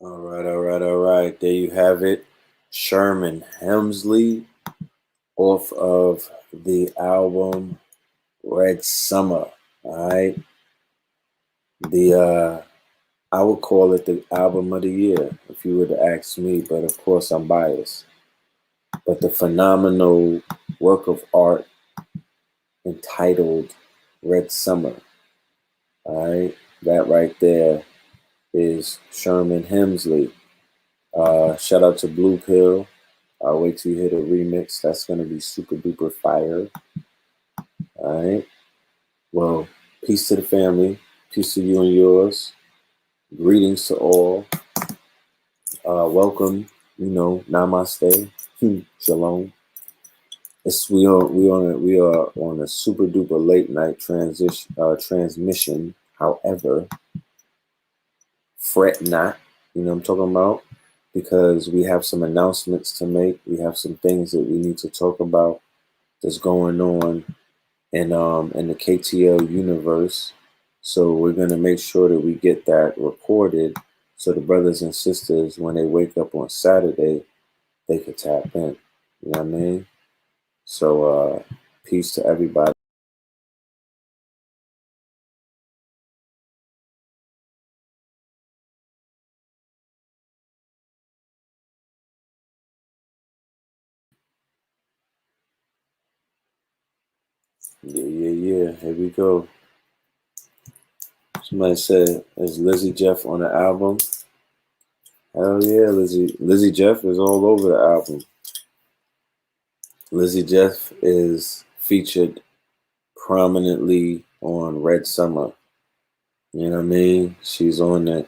All right, all right, all right. There you have it. Sherman Hemsley off of the album Red Summer. All right. I would call it the album of the year if you were to ask me, but of course I'm biased. But the phenomenal work of art entitled Red Summer. All right. That right there is Sherman Hemsley. Shout out to Blue Pill. I'll wait till you hear the remix. That's going to be super duper fire. All right. Well, peace to the family. Peace to you and yours. Greetings to all. Welcome. Namaste. Shalom. We are on a super duper late night transmission. However, fret not. You know what I'm talking about? Because we have some announcements to make. We have some things that we need to talk about that's going on in the KTL universe. So we're gonna make sure that we get that recorded so the brothers and sisters, when they wake up on Saturday, they could tap in. You know what I mean? So peace to everybody. Yeah. Here we go. Somebody said, is Lizzie Jeff on the album? Hell yeah, Lizzie Jeff is all over the album. Lizzie Jeff is featured prominently on Red Summer. You know what I mean? She's on it.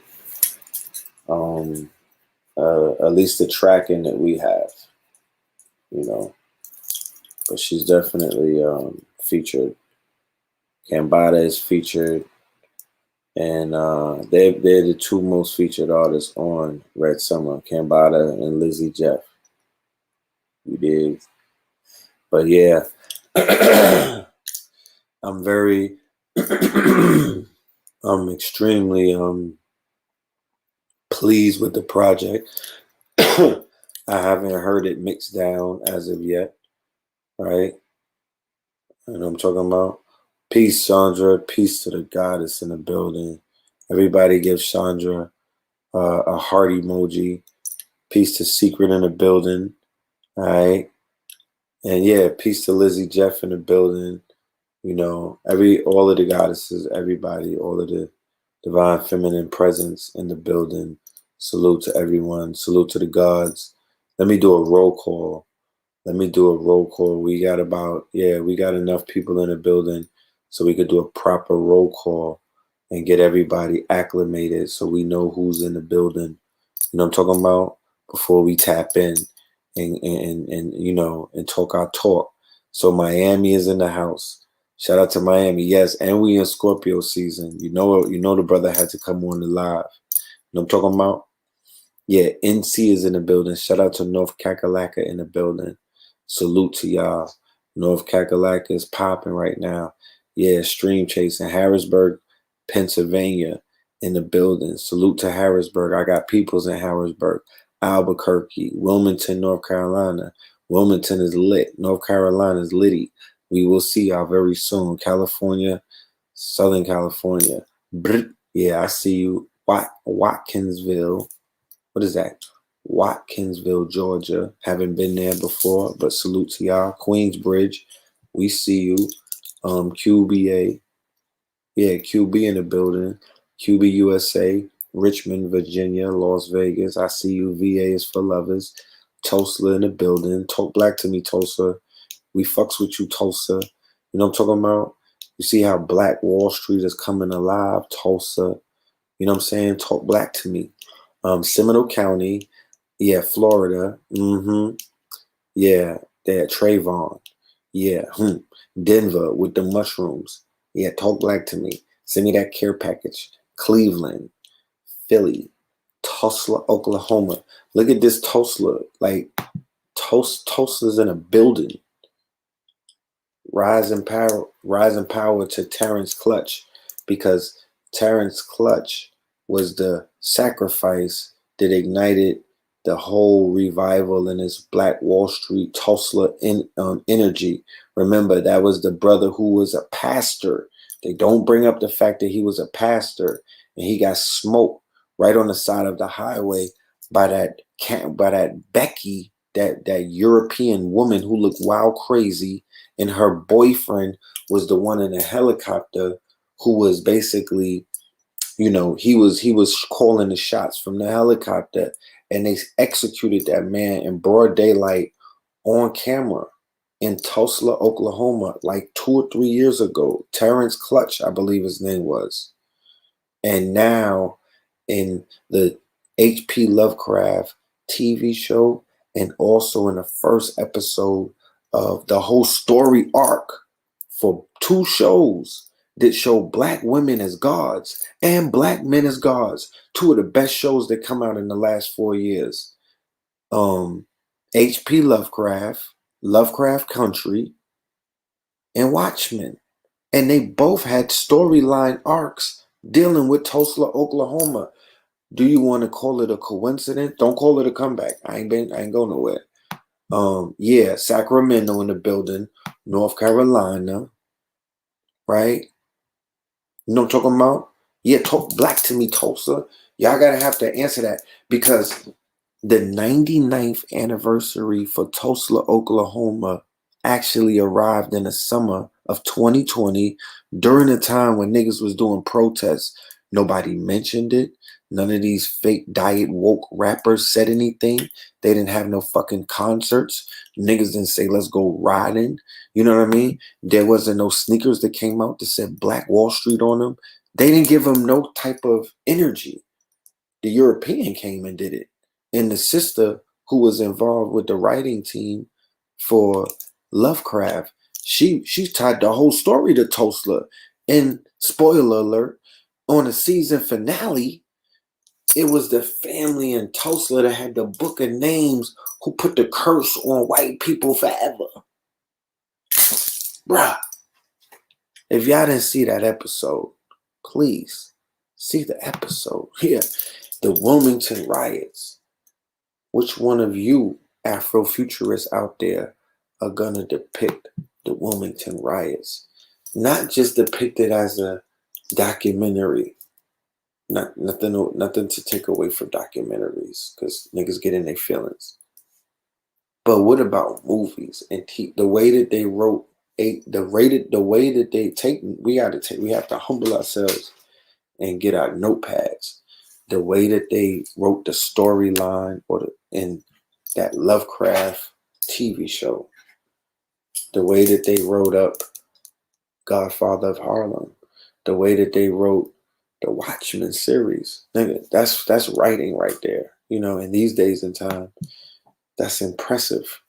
At least the tracking that we have, but she's definitely featured. Kambada is featured, and they're the two most featured artists on Red Summer, Kambada and Lizzie Jeff. You dig? But yeah, I'm very, I'm extremely pleased with the project. I haven't heard it mixed down as of yet, right? You know what I'm talking about? Peace, Chandra. Peace to the goddess in the building. Everybody give Chandra a heart emoji. Peace to Secret in the building. All right. And yeah, peace to Lizzie Jeff in the building. All of the goddesses, everybody, all of the divine feminine presence in the building. Salute to everyone. Salute to the gods. Let me do a roll call. We got enough people in the building so we could do a proper roll call and get everybody acclimated so we know who's in the building. You know what I'm talking about? Before we tap in and talk our talk. So Miami is in the house. Shout out to Miami. Yes, and we in Scorpio season. You know the brother had to come on the live. You know what I'm talking about? Yeah, NC is in the building. Shout out to North Kakalaka in the building. Salute to y'all. North Kakalaka is popping right now. Yeah, stream chasing. Harrisburg, Pennsylvania in the building. Salute to Harrisburg. I got peoples in Harrisburg. Albuquerque, Wilmington, North Carolina. Wilmington is lit. North Carolina is litty. We will see y'all very soon. California, Southern California. Yeah, I see you. Watkinsville. What is that? Watkinsville, Georgia. Haven't been there before, but salute to y'all. Queensbridge, we see you. QBA. Yeah, QB in the building. QB USA. Richmond, Virginia. Las Vegas. I see you. VA is for lovers. Tulsa in the building. Talk black to me, Tulsa. We fucks with you, Tulsa. You know what I'm talking about? You see how Black Wall Street is coming alive, Tulsa. You know what I'm saying? Talk black to me. Seminole County, yeah, Florida, yeah, there, Trayvon, yeah, Denver with the mushrooms, yeah, talk black to me, send me that care package, Cleveland, Philly, Tulsa, Oklahoma, look at this Tulsa, like, Tulsa's in a building, rising power to Terrence Clutch, because Terrence Clutch was the sacrifice that ignited the whole revival in this Black Wall Street Tulsa energy. Remember, that was the brother who was a pastor. They don't bring up the fact that he was a pastor and he got smoked right on the side of the highway by that Becky, that European woman who looked wild crazy, and her boyfriend was the one in a helicopter who was basically, you know, he was calling the shots from the helicopter, and they executed that man in broad daylight on camera in Tulsa, Oklahoma, like 2 or 3 years ago. Terrence Clutch, I believe his name was. And now in the H.P. Lovecraft TV show, and also in the first episode of the whole story arc for 2 shows that show Black women as gods and Black men as gods. 2 of the best shows that come out in the last 4 years. H.P. Lovecraft, Lovecraft Country, and Watchmen. And they both had storyline arcs dealing with Tulsa, Oklahoma. Do you want to call it a coincidence? Don't call it a comeback. I ain't going nowhere. Yeah, Sacramento in the building, North Carolina, right? You know what I'm talking about? Yeah, talk black to me, Tulsa. Y'all gotta have to answer that, because the 99th anniversary for Tulsa, Oklahoma actually arrived in the summer of 2020 during a time when niggas was doing protests. Nobody mentioned it. None of these fake diet woke rappers said anything. They didn't have no fucking concerts. Niggas didn't say, let's go riding. You know what I mean? There wasn't no sneakers that came out that said Black Wall Street on them. They didn't give them no type of energy. The European came and did it. And the sister who was involved with the writing team for Lovecraft, she tied the whole story to Tulsa. And spoiler alert, on the season finale, it was the family in Tulsa that had the book of names who put the curse on white people forever. Bruh, if y'all didn't see that episode, please see the episode. Here, the Wilmington riots. Which one of you Afrofuturists out there are gonna depict the Wilmington riots? Not just depict it as a documentary. Nothing to take away from documentaries, because niggas get in their feelings. But what about movies and the way that they wrote the way that they take? We have to humble ourselves and get our notepads. The way that they wrote the storyline in that Lovecraft TV show, the way that they wrote up Godfather of Harlem, the way that they wrote the Watchmen series, nigga, that's writing right there. You know, in these days and time, that's impressive.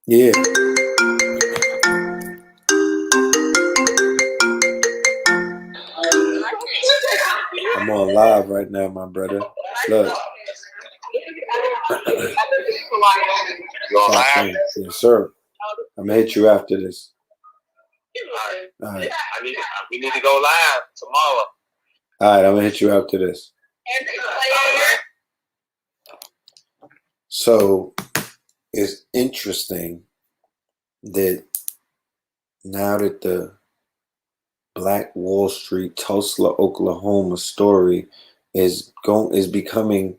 Yeah. I'm on live right now, my brother. Look. Yes, sir. I'm gonna hit you after this. All right. We need to go live tomorrow. All right, I'm gonna hit you after this. So it's interesting that now that the Black Wall Street, Tulsa, Oklahoma story is becoming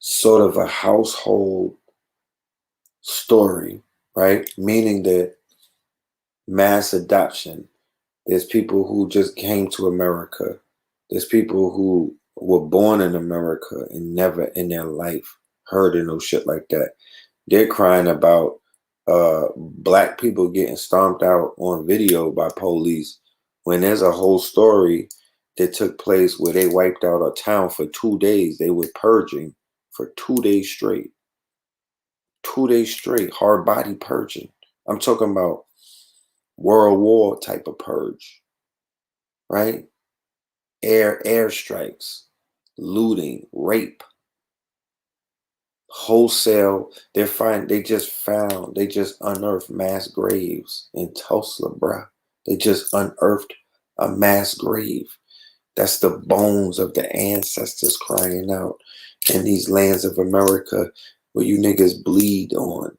sort of a household story, right? Meaning that mass adoption. There's people who just came to America. There's people who were born in America and never in their life heard of no shit like that. They're crying about Black people getting stomped out on video by police, when there's a whole story that took place where they wiped out a town for 2 days. They were purging for 2 days straight. 2 days straight, hard body purging. I'm talking about World War type of purge, right? Airstrikes, looting, rape, wholesale. They just unearthed mass graves in Tulsa, bruh. They just unearthed a mass grave. That's the bones of the ancestors crying out in these lands of America where you niggas bleed on,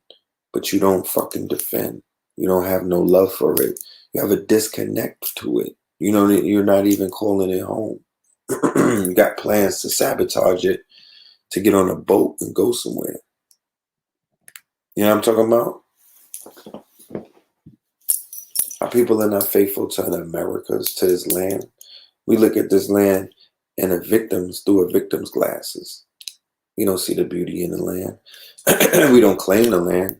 but you don't fucking defend. You don't have no love for it. You have a disconnect to it. You know, you're not even calling it home. You got plans to sabotage it, to get on a boat and go somewhere. You know what I'm talking about? Our people are not faithful to the Americas, to this land. We look at this land and the victims through a victim's glasses. We don't see the beauty in the land. We don't claim the land.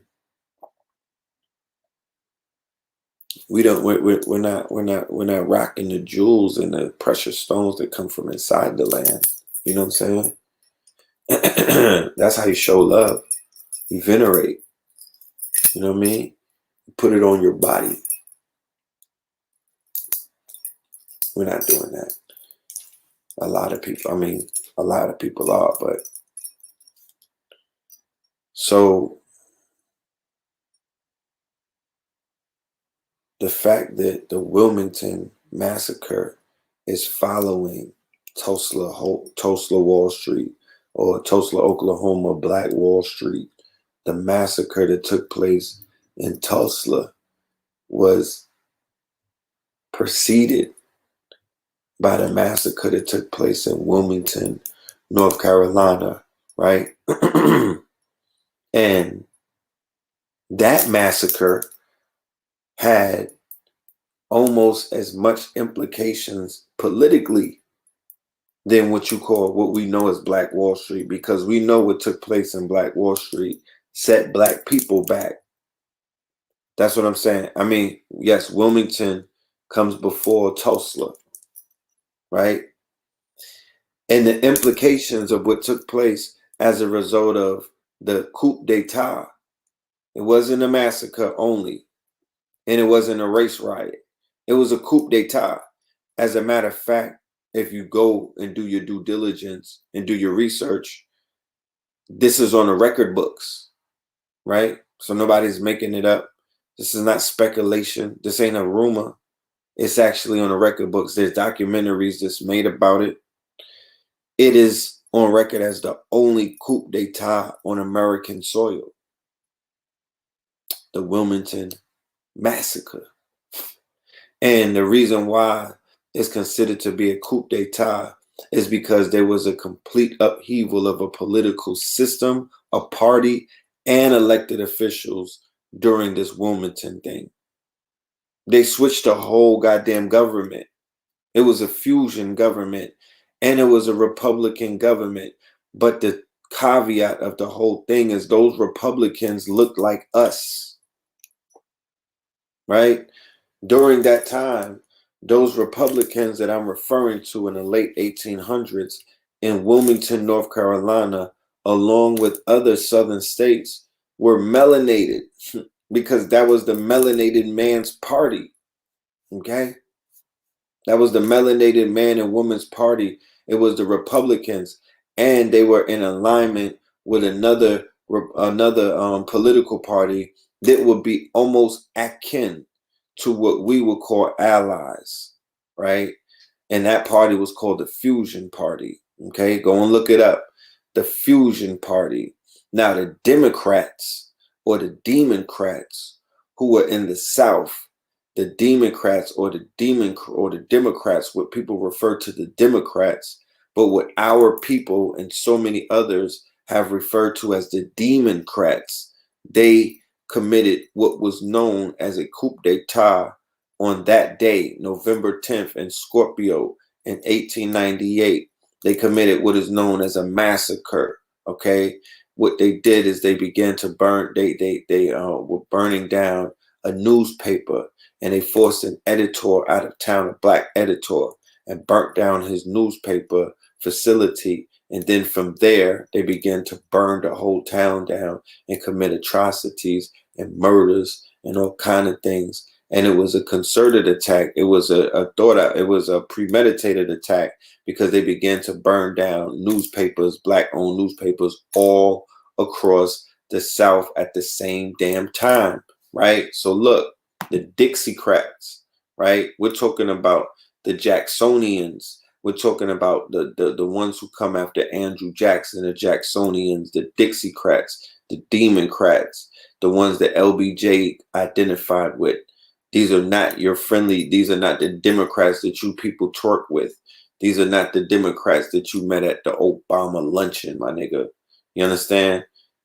We don't. We're not rocking the jewels and the precious stones that come from inside the land. You know what I'm saying? That's how you show love. You venerate. You know what I mean? You put it on your body. We're not doing that. A lot of people. I mean, a lot of people are, but so the fact that the Wilmington massacre is following Tulsa Wall Street, or Tulsa, Oklahoma, Black Wall Street, the massacre that took place in Tulsa was preceded by the massacre that took place in Wilmington, North Carolina, right? And that massacre had almost as much implications politically than what we know as Black Wall Street, because we know what took place in Black Wall Street set Black people back. That's what I'm saying. I mean, yes, Wilmington comes before Tulsa, right? And the implications of what took place as a result of the coup d'etat, it wasn't a massacre only, and it wasn't a race riot. It was a coup d'etat. As a matter of fact, if you go and do your due diligence and do your research, this is on the record books, right? So nobody's making it up. This is not speculation. This ain't a rumor. It's actually on the record books. There's documentaries that's made about it. It is on record as the only coup d'etat on American soil. The Wilmington massacre. And the reason why it's considered to be a coup d'etat is because there was a complete upheaval of a political system, a party, and elected officials during this Wilmington thing. They switched the whole goddamn government. It was a fusion government, and it was a Republican government. But the caveat of the whole thing is those Republicans looked like us, right? During that time, those Republicans that I'm referring to in the late 1800s in Wilmington, North Carolina, along with other southern states, were melanated because that was the melanated man's party, okay? That was the melanated man and woman's party. It was the Republicans, and they were in alignment with another political party that would be almost akin to what we would call allies, right? And that party was called the Fusion Party. Okay, go and look it up. The Fusion Party. Now the Democrats or the Democrats who were in the South, the Democrats or the Democrats, what people refer to the Democrats, but what our people and so many others have referred to as the Democrats, they committed what was known as a coup d'etat on that day, November 10th, in Scorpio in 1898. They committed what is known as a massacre. Okay, what they did is they began to burn. They were burning down a newspaper, and they forced an editor out of town, a black editor, and burnt down his newspaper facility. And then from there, they began to burn the whole town down and commit atrocities and murders and all kind of things. And it was a concerted attack. It was it was a premeditated attack, because they began to burn down newspapers, black-owned newspapers, all across the South at the same damn time, right? So look, the Dixiecrats, right? We're talking about the Jacksonians, We're talking about the ones who come after Andrew Jackson, the Jacksonians, the Dixiecrats, the Democrats, the ones that LBJ identified with. These are not your friendly, these are not the Democrats that you people twerk with. These are not the Democrats that you met at the Obama luncheon, my nigga. You understand?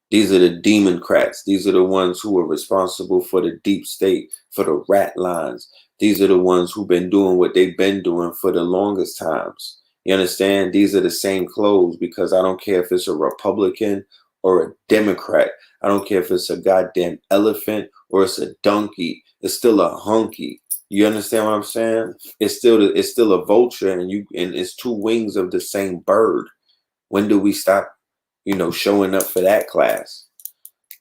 These are the Democrats. These are the ones who are responsible for the deep state, for the rat lines. These are the ones who've been doing what they've been doing for the longest times. You understand? These are the same clothes, because I don't care if it's a Republican or a Democrat. I don't care if it's a goddamn elephant or it's a donkey. It's still a hunky. You understand what I'm saying? It's still a vulture, and it's two wings of the same bird. When do we stop, showing up for that class?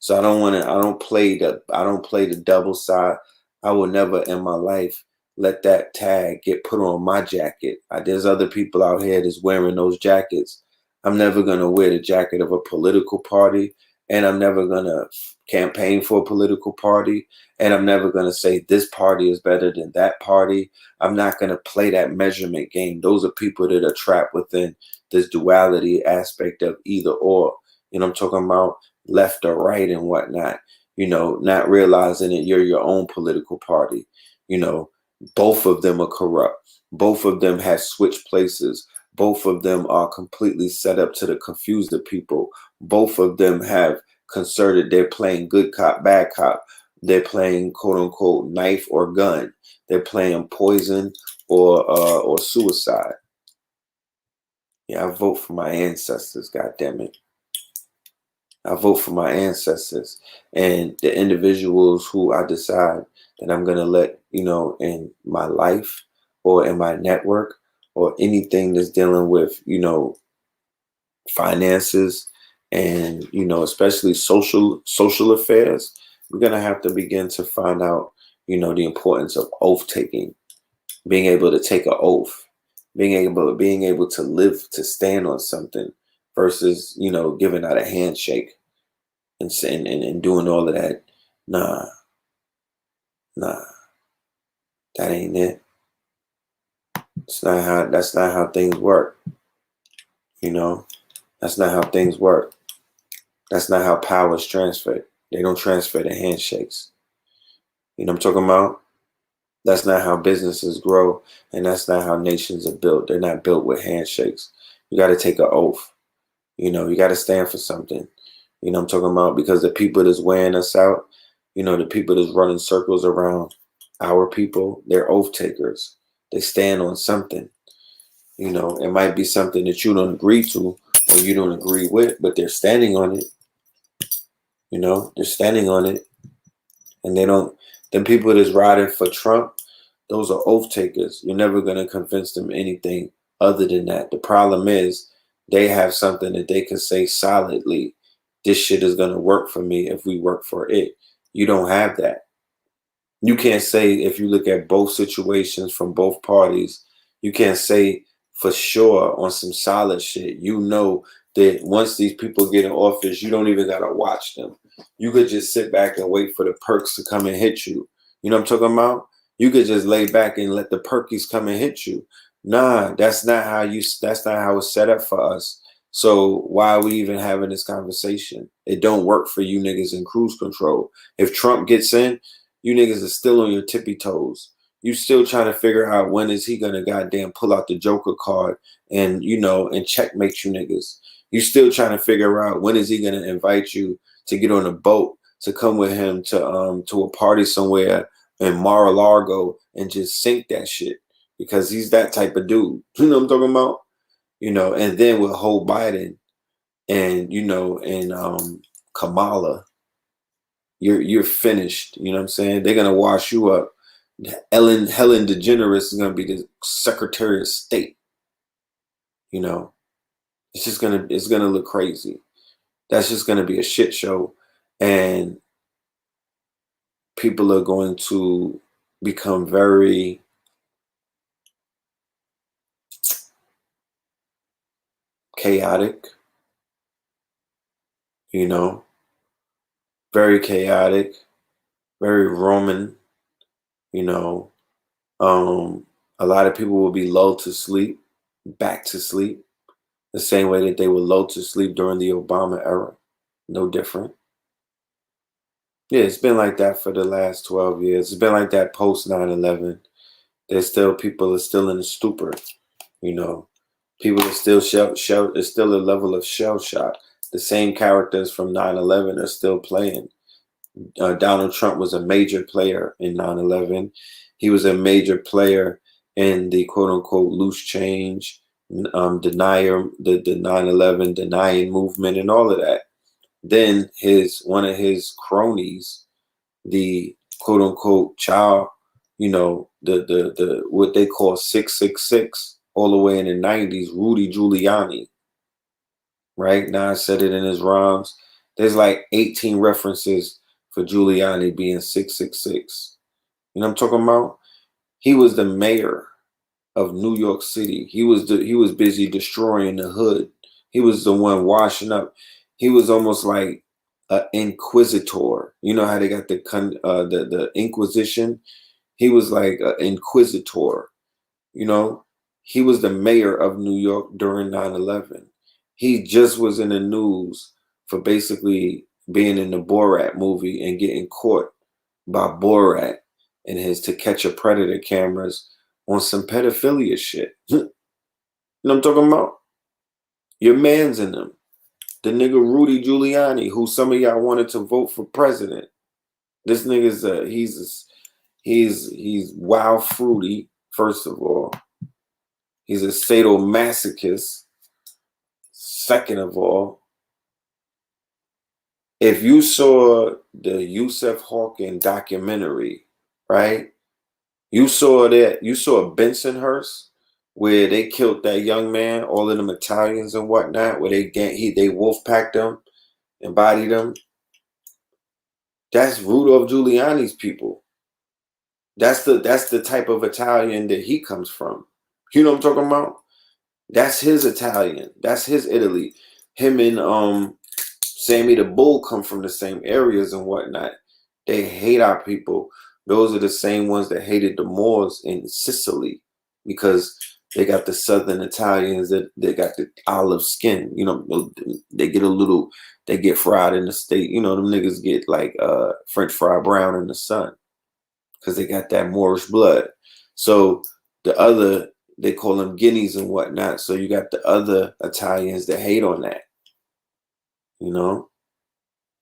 So I don't play the double side. I will never in my life let that tag get put on my jacket. There's other people out here that's wearing those jackets. I'm never going to wear the jacket of a political party, and I'm never going to campaign for a political party, and I'm never going to say this party is better than that party. I'm not going to play that measurement game. Those are people that are trapped within this duality aspect of either or. I'm talking about left or right and whatnot, not realizing that you're your own political party. Both of them are corrupt. Both of them have switched places. Both of them are completely set up to confuse the people. Both of them have concerted. They're playing good cop, bad cop. They're playing quote unquote knife or gun. They're playing poison or suicide. Yeah, I vote for my ancestors, God damn it. I vote for my ancestors and the individuals who I decide that I'm going to let, in my life or in my network or anything that's dealing with, finances and, especially social affairs. We're going to have to begin to find out, the importance of oath taking, being able to take an oath, being able to live, to stand on something versus, giving out a handshake. And doing all of that. Nah, that ain't it. That's not how things work. That's not how things work. That's not how power is transferred. They don't transfer the handshakes. You know what I'm talking about? That's not how businesses grow, and that's not how nations are built. They're not built with handshakes. You got to take an oath. You got to stand for something. You know what I'm talking about? Because the people that's wearing us out, the people that's running circles around our people, they're oath takers. They stand on something. It might be something that you don't agree to or you don't agree with, but they're standing on it. They're standing on it. And them people that's riding for Trump, those are oath takers. You're never going to convince them anything other than that. The problem is they have something that they can say solidly. This shit is going to work for me if we work for it. You don't have that. You can't say, if you look at both situations from both parties, you can't say for sure on some solid shit. That once these people get in office, you don't even got to watch them. You could just sit back and wait for the perks to come and hit you. You know what I'm talking about? You could just lay back and let the perkies come and hit you. Nah, that's not how it's set up for us. So why are we even having this conversation? It don't work for you niggas in cruise control. If Trump gets in, you niggas are still on your tippy toes. You still trying to figure out when is he gonna goddamn pull out the Joker card and and checkmate you niggas. You still trying to figure out when is he gonna invite you to get on a boat to come with him to a party somewhere in Mar-a-Lago and just sink that shit because he's that type of dude. You know what I'm talking about? And then with Joe Biden and Kamala, you're finished. You know what I'm saying? They're gonna wash you up. Helen DeGeneres is gonna be the Secretary of State. It's gonna look crazy. That's just gonna be a shit show, and people are going to become very chaotic. Very chaotic, very Roman. A lot of people will be lulled to sleep. back to sleep, the same way that they were lulled to sleep during the Obama era. No different. Yeah, it's been like that for the last 12 years. It's been like that post 9/11. There's still people are still in a stupor, you know. People are still there's still a level of shell shock. The same characters from 9/11 are still playing. Donald Trump was a major player in 9/11. He was a major player in the quote unquote loose change, denier, the 9/11 denying movement and all of that. Then one of his cronies, the quote unquote child, the what they call 666, all the way in the 90s, Rudy Giuliani, right? Now I said it in his rhymes. There's like 18 references for Giuliani being 666. You know what I'm talking about? He was the mayor of New York City. He was busy destroying the hood. He was the one washing up. He was almost like an inquisitor. You know how they got the Inquisition? He was like an inquisitor. You know, he was the mayor of New York during 9/11. He just was in the news for basically being in the Borat movie and getting caught by Borat and his To Catch a Predator cameras on some pedophilia shit. You know what I'm talking about? Your man's in them. The nigga Rudy Giuliani, who some of y'all wanted to vote for president. This nigga's he's wild fruity, first of all. He's a sadomasochist. Second of all, if you saw the Yusuf Hawking documentary, right? You saw Bensonhurst, where they killed that young man, all of them Italians and whatnot, where they wolf packed them and bodied them. That's Rudolph Giuliani's people. That's the type of Italian that he comes from. You know what I'm talking about? That's his Italian. That's his Italy. Him and Sammy the Bull come from the same areas and whatnot. They hate our people. Those are the same ones that hated the Moors in Sicily, because they got the Southern Italians that they got the olive skin. You know, they get fried in the state. You know, them niggas get like French fry brown in the sun because they got that Moorish blood. So they call them guineas and whatnot. So you got the other Italians that hate on that, you know?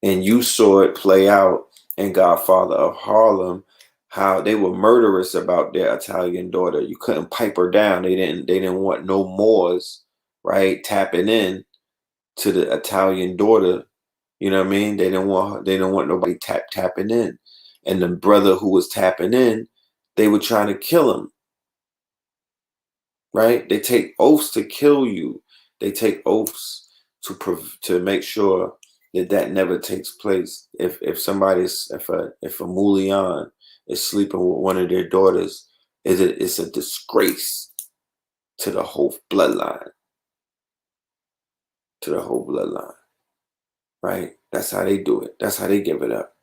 And you saw it play out in Godfather of Harlem, how they were murderous about their Italian daughter. You couldn't pipe her down. They didn't want no Moors, right, tapping in to the Italian daughter. You know what I mean? They didn't want nobody tapping in. And the brother who was tapping in, they were trying to kill him. Right? They take oaths to kill you. They take oaths to make sure that never takes place. If a Mulian is sleeping with one of their daughters, it's a disgrace to the whole bloodline. To the whole bloodline. Right? That's how they do it. That's how they give it up.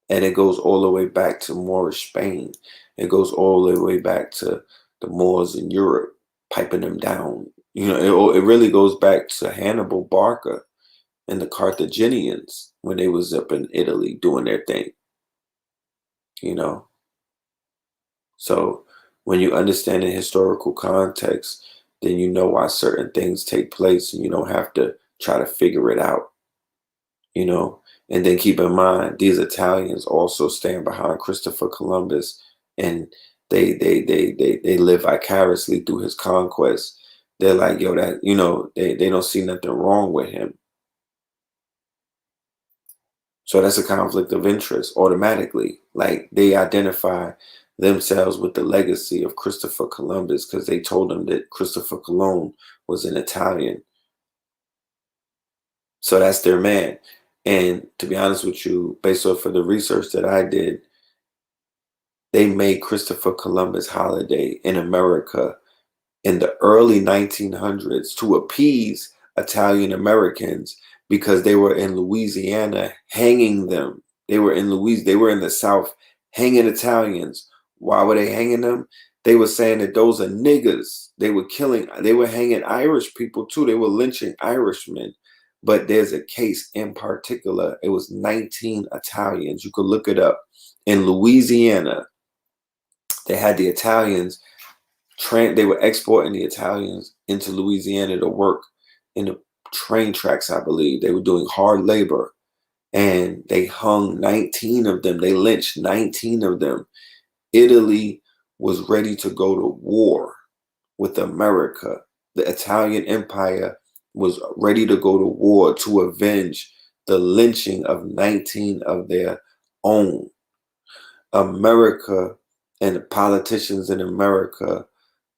And it goes all the way back to Moorish Spain. It goes all the way back to the Moors in Europe, piping them down. You know, it really goes back to Hannibal Barca and the Carthaginians when they was up in Italy doing their thing. You know? So when you understand the historical context, then you know why certain things take place, and you don't have to try to figure it out. You know? And then keep in mind, these Italians also stand behind Christopher Columbus, and they live vicariously through his conquest. They're like, yo, that, you know, they don't see nothing wrong with him. So that's a conflict of interest automatically. Like, they identify themselves with the legacy of Christopher Columbus because they told them that Christopher Cologne was an Italian. So that's their man. And to be honest with you, based off of the research that I did, they made Christopher Columbus holiday in America in the early 1900s to appease Italian Americans because they were in Louisiana hanging them. They were in the South hanging Italians. Why were they hanging them? They were saying that those are niggas. They were killing, they were hanging Irish people too. They were lynching Irishmen. But there's a case in particular. It was 19 Italians. You could look it up. In Louisiana, they had the Italians, they were exporting the Italians into Louisiana to work in the train tracks, I believe. They were doing hard labor. And they hung 19 of them. They lynched 19 of them. Italy was ready to go to war with America. The Italian Empire was ready to go to war to avenge the lynching of 19 of their own. America and the politicians in America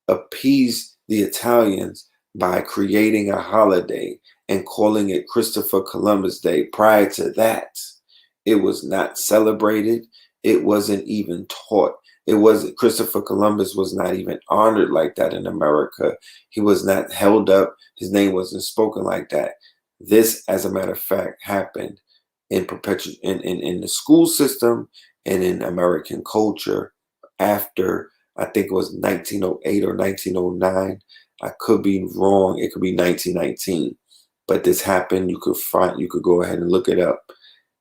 appeased the Italians by creating a holiday and calling it Christopher Columbus Day. Prior to that, it was not celebrated. It wasn't even taught. It wasn't, Christopher Columbus was not even honored like that in America. He was not held up. His name wasn't spoken like that. This, as a matter of fact, happened in in the school system and in American culture after, I think it was 1908 or 1909. I could be wrong. It could be 1919. But this happened. You could go ahead and look it up.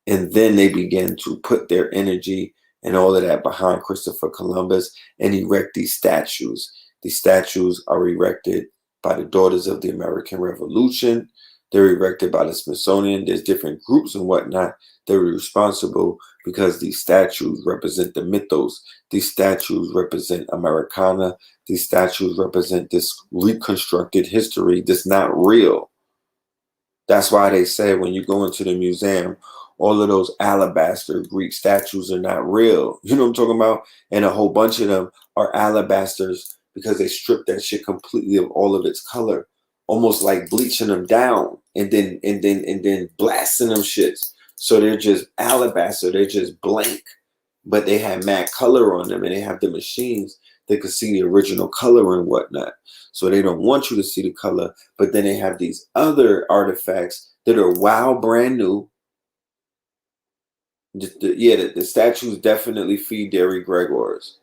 And then they began to put their energy and all of that behind Christopher Columbus and erect these statues. These statues are erected by the Daughters of the American Revolution. They're erected by the Smithsonian. There's different groups and whatnot that are responsible because these statues represent the mythos. These statues represent Americana. These statues represent this reconstructed history that's not real. That's why they say when you go into the museum, all of those alabaster Greek statues are not real. You know what I'm talking about? And a whole bunch of them are alabasters because they stripped that shit completely of all of its color, almost like bleaching them down and then blasting them shits. So they're just alabaster, they're just blank, but they have mad color on them and they have the machines that could see the original color and whatnot. So they don't want you to see the color, but then they have these other artifacts that are wow, brand new. The statues definitely feed their egregores.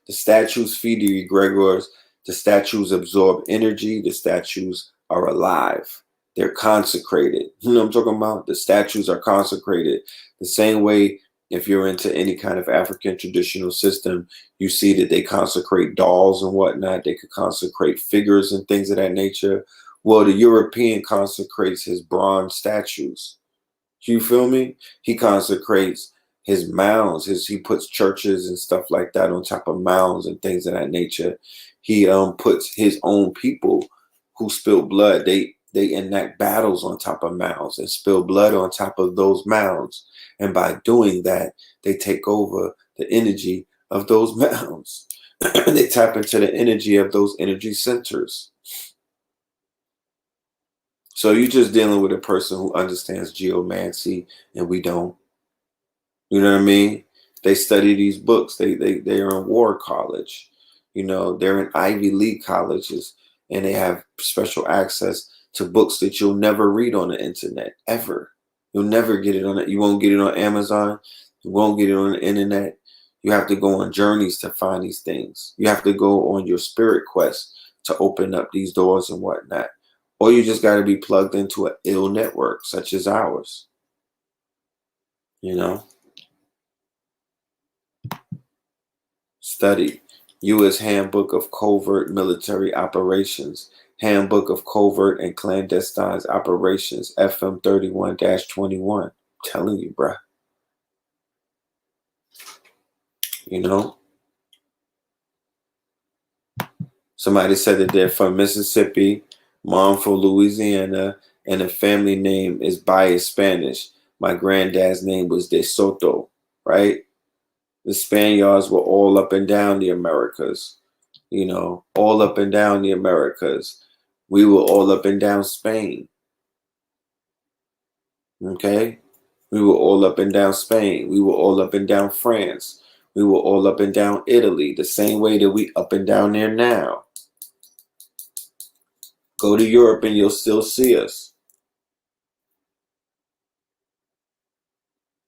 The statues feed the egregores. The statues absorb energy. The statues are alive. They're consecrated. You know what I'm talking about? The statues are consecrated. The same way, if you're into any kind of African traditional system, you see that they consecrate dolls and whatnot. They could consecrate figures and things of that nature. Well, the European consecrates his bronze statues. You feel me? He consecrates his mounds. He puts churches and stuff like that on top of mounds and things of that nature. He puts his own people who spill blood. They enact battles on top of mounds and spill blood on top of those mounds. And by doing that, they take over the energy of those mounds. They tap into the energy of those energy centers. So you're just dealing with a person who understands geomancy, and we don't. You know what I mean? They study these books. They are in war college. You know, they're in Ivy League colleges, and they have special access to books that you'll never read on the internet, ever. You'll never get it on it. You won't get it on Amazon. You won't get it on the internet. You have to go on journeys to find these things. You have to go on your spirit quest to open up these doors and whatnot. Or you just got to be plugged into an ill network such as ours. You know? Study. U.S. Handbook of Covert Military Operations. Handbook of Covert and Clandestine Operations. FM 31-21. Telling you, bruh. You know? Somebody said that they're from Mississippi, mom from Louisiana, and the family name is biased Spanish. My granddad's name was De Soto, right? The Spaniards were all up and down the Americas, you know, all up and down the Americas. We were all up and down Spain. Okay? We were all up and down Spain. We were all up and down France. We were all up and down Italy, the same way that we up and down there now. Go to Europe and you'll still see us.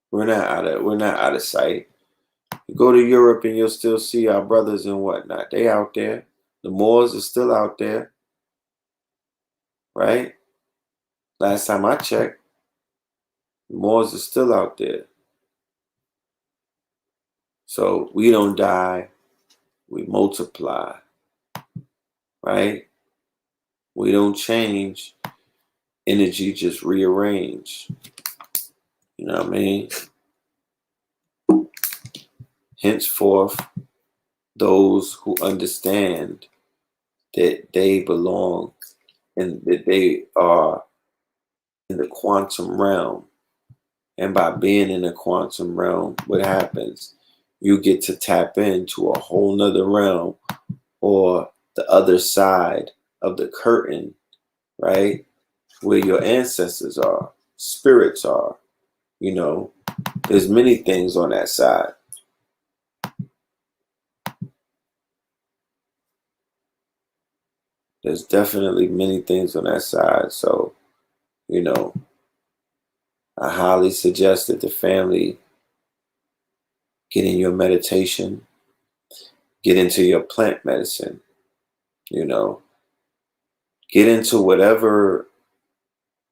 We're not out of sight. You go to Europe and you'll still see our brothers and whatnot. They out there. The Moors are still out there, right? Last time I checked, the Moors are still out there. So we don't die, we multiply, right? We don't change. Energy just rearrange. You know what I mean? Henceforth, those who understand that they belong and that they are in the quantum realm. And by being in the quantum realm, what happens? You get to tap into a whole nother realm, or the other side of the curtain, right? Where your ancestors are, spirits are, you know, there's many things on that side. There's definitely many things on that side. So, you know, I highly suggest that the family get in your meditation, get into your plant medicine, you know, get into whatever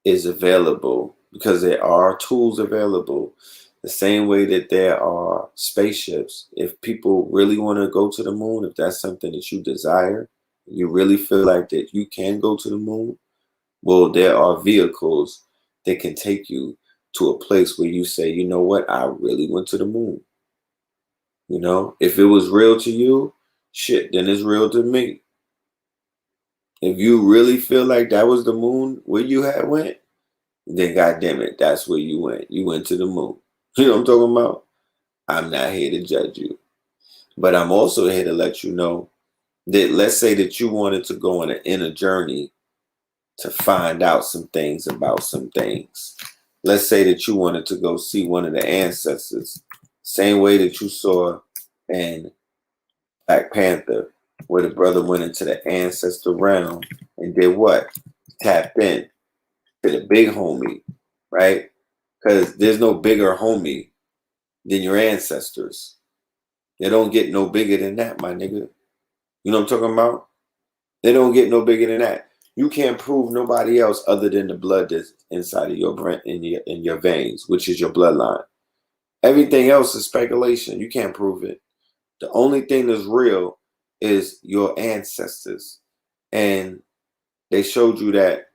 is available, because there are tools available. The same way that there are spaceships. If people really want to go to the moon, if that's something that you desire, you really feel like that you can go to the moon, well, there are vehicles that can take you to a place where you say, you know what, I really went to the moon. You know, if it was real to you, shit, then it's real to me. If you really feel like that was the moon where you had went, then goddamn it, that's where you went. You went to the moon. You know what I'm talking about? I'm not here to judge you. But I'm also here to let you know that, let's say that you wanted to go on an inner journey to find out some things about some things. Let's say that you wanted to go see one of the ancestors, same way that you saw in Black Panther, where the brother went into the ancestor realm and did what? Tapped in to the big homie, right? Because there's no bigger homie than your ancestors. They don't get no bigger than that, my nigga. You know what I'm talking about? They don't get no bigger than that. You can't prove nobody else other than the blood that's inside of your brain, in your veins, which is your bloodline. Everything else is speculation. You can't prove it. The only thing that's real is your ancestors. And they showed you that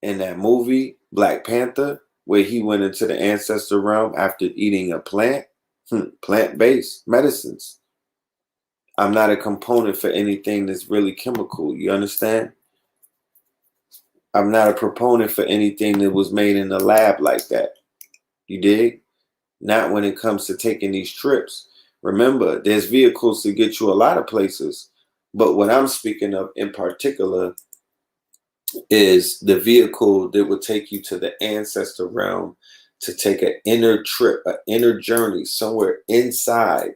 in that movie, Black Panther, where he went into the ancestor realm after eating a plant, plant-based medicines. I'm not a component for anything that's really chemical. You understand? I'm not a proponent for anything that was made in the lab like that. You dig? Not when it comes to taking these trips. Remember, there's vehicles to get you a lot of places. But what I'm speaking of in particular is the vehicle that will take you to the ancestor realm, to take an inner trip, an inner journey somewhere inside,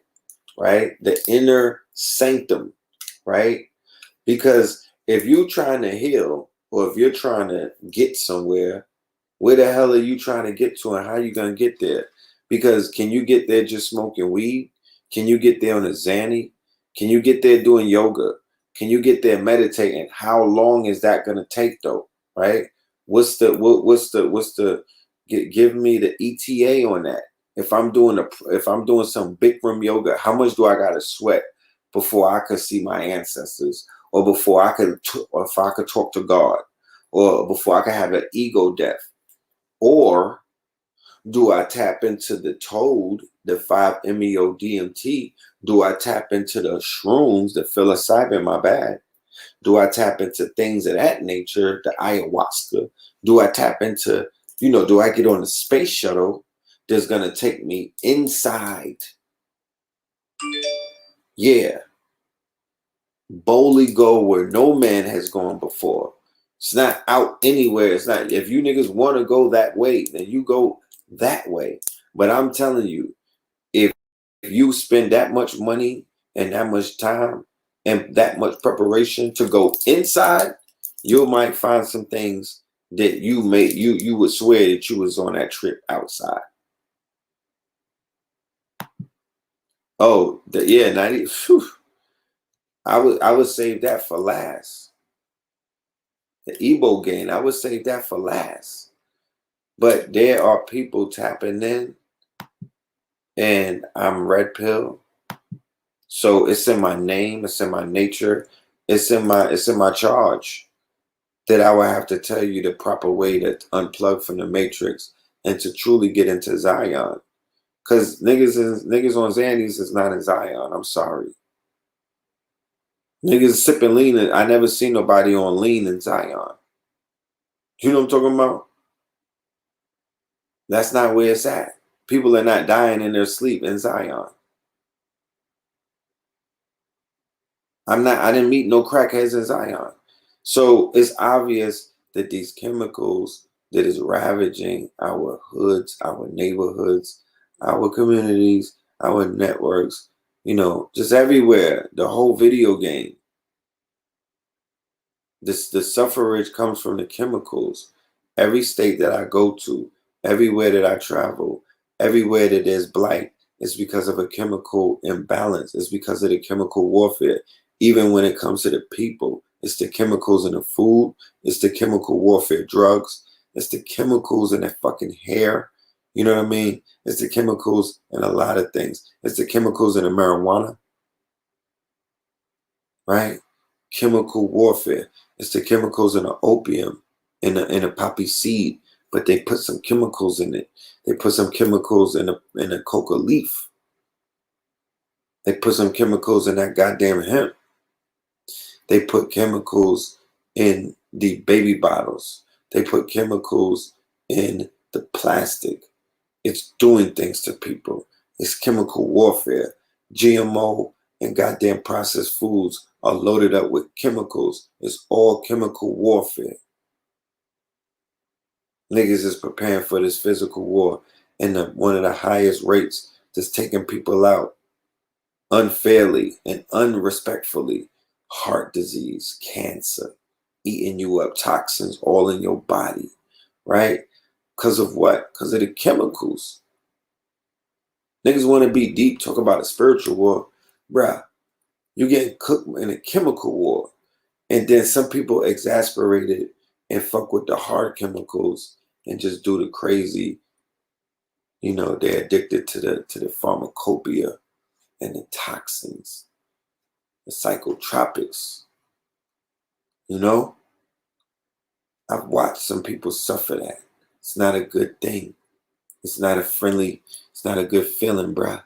right? The inner sanctum, right? Because if you're trying to heal, or if you're trying to get somewhere, where the hell are you trying to get to, and how are you going to get there? Because can you get there just smoking weed? Can you get there on a Xanny? Can you get there doing yoga? Can you get there meditating? How long is that going to take though? Right? What's the give me the ETA on that? If I'm doing some Bikram yoga, how much do I got to sweat before I could see my ancestors, or before I could, or if I could talk to God, or before I could have an ego death? Or do I tap into the toad, the 5-MeO-DMT? Do I tap into the shrooms, the psilocybin, my bad? Do I tap into things of that nature, the ayahuasca? Do I tap into, do I get on a space shuttle that's going to take me inside? Yeah. Boldly go where no man has gone before. It's not out anywhere. It's not, if you niggas want to go that way, then you go that way. But I'm telling you, if you spend that much money and that much time and that much preparation to go inside, you might find some things that you would swear that you was on that trip outside. Oh, yeah, 90. Whew, I would save that for last. The Ebo game, I would save that for last. But there are people tapping in, and I'm red pill. So it's in my name, it's in my nature, it's in my charge that I would have to tell you the proper way to unplug from the matrix and to truly get into Zion. Cause niggas on Xannies is not in Zion. I'm sorry. Niggas sipping lean. I never seen nobody on lean in Zion. You know what I'm talking about? That's not where it's at. People are not dying in their sleep in Zion. I didn't meet no crackheads in Zion. So it's obvious that these chemicals that is ravaging our hoods, our neighborhoods, our communities, our networks, just everywhere, the whole video game. The suffrage comes from the chemicals. Every state that I go to, everywhere that I travel, everywhere that there's blight, it's because of a chemical imbalance. It's because of the chemical warfare. Even when it comes to the people, it's the chemicals in the food. It's the chemical warfare drugs. It's the chemicals in the fucking hair. You know what I mean? It's the chemicals in a lot of things. It's the chemicals in the marijuana, right? Chemical warfare. It's the chemicals in the opium, in a poppy seed, but they put some chemicals in it. They put some chemicals in a coca leaf. They put some chemicals in that goddamn hemp. They put chemicals in the baby bottles. They put chemicals in the plastic. It's doing things to people. It's chemical warfare. GMO and goddamn processed foods are loaded up with chemicals. It's all chemical warfare. Niggas is preparing for this physical war and one of the highest rates that's taking people out unfairly and unrespectfully. Heart disease, cancer, eating you up, toxins all in your body, right? Because of what? Because of the chemicals. Niggas want to be deep, talk about a spiritual war. Bruh, you getting cooked in a chemical war. And then some people exasperate it and fuck with the hard chemicals and just do the crazy. They're addicted to the pharmacopoeia and the toxins, the psychotropics. I've watched some people suffer that. It's not a good thing. It's not a good feeling, bruh.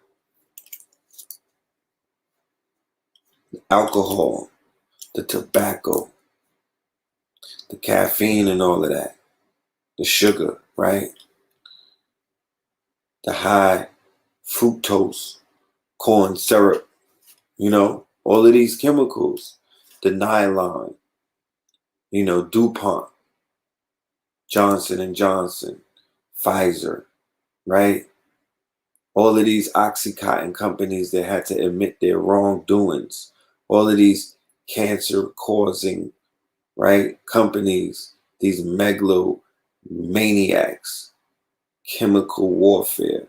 The alcohol, the tobacco, the caffeine and all of that, the sugar, right? The high fructose corn syrup, all of these chemicals, the nylon, DuPont, Johnson and Johnson, Pfizer, right? All of these Oxycontin companies that had to admit their wrongdoings, all of these cancer-causing, right, companies, these megalomaniacs, chemical warfare.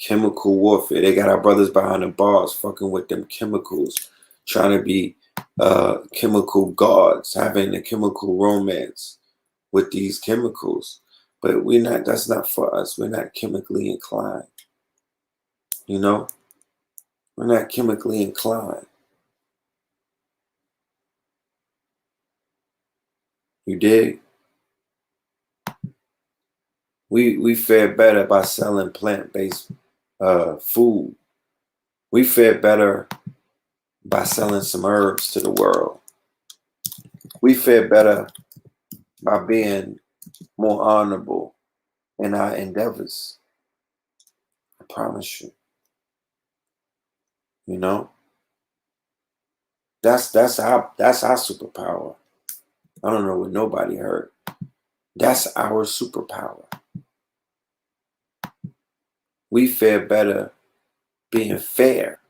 Chemical warfare. They got our brothers behind the bars fucking with them chemicals, trying to be chemical gods, having a chemical romance with these chemicals. But that's not for us. We're not chemically inclined. We're not chemically inclined. You dig? We fare better by selling plant-based food. We fare better by selling some herbs to the world. We fare better by being more honorable in our endeavors. I promise you. That's our superpower. I don't know what nobody heard. That's our superpower. We fare better being fair.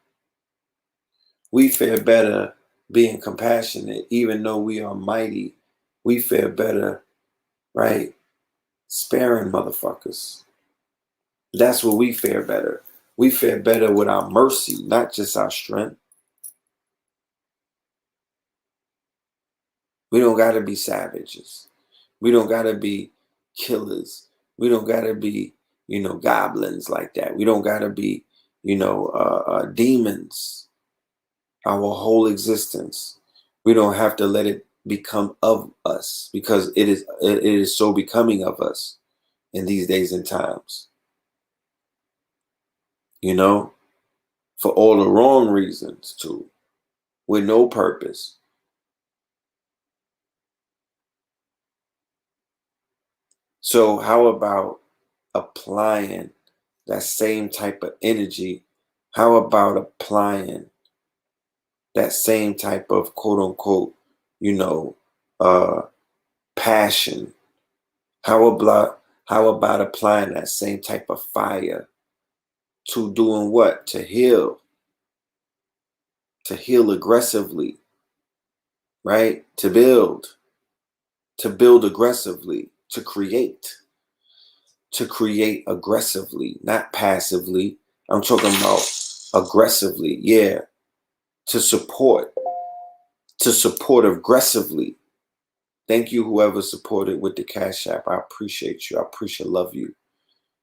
We fare better being compassionate, even though we are mighty. We fare better, right? Sparing motherfuckers. That's what we fare better. We fare better with our mercy, not just our strength. We don't got to be savages. We don't got to be killers. We don't got to be, goblins like that. We don't got to be, demons. Our whole existence. We don't have to let it become of us, because it is so becoming of us in these days and times. For all the wrong reasons too, with no purpose. So how about applying that same type of energy? How about applying that same type of quote unquote, passion? How about applying that same type of fire to doing what? To heal aggressively, right? To build aggressively, to create aggressively, not passively. I'm talking about aggressively, yeah. To support aggressively. Thank you, whoever supported with the Cash App. I appreciate you. I love you.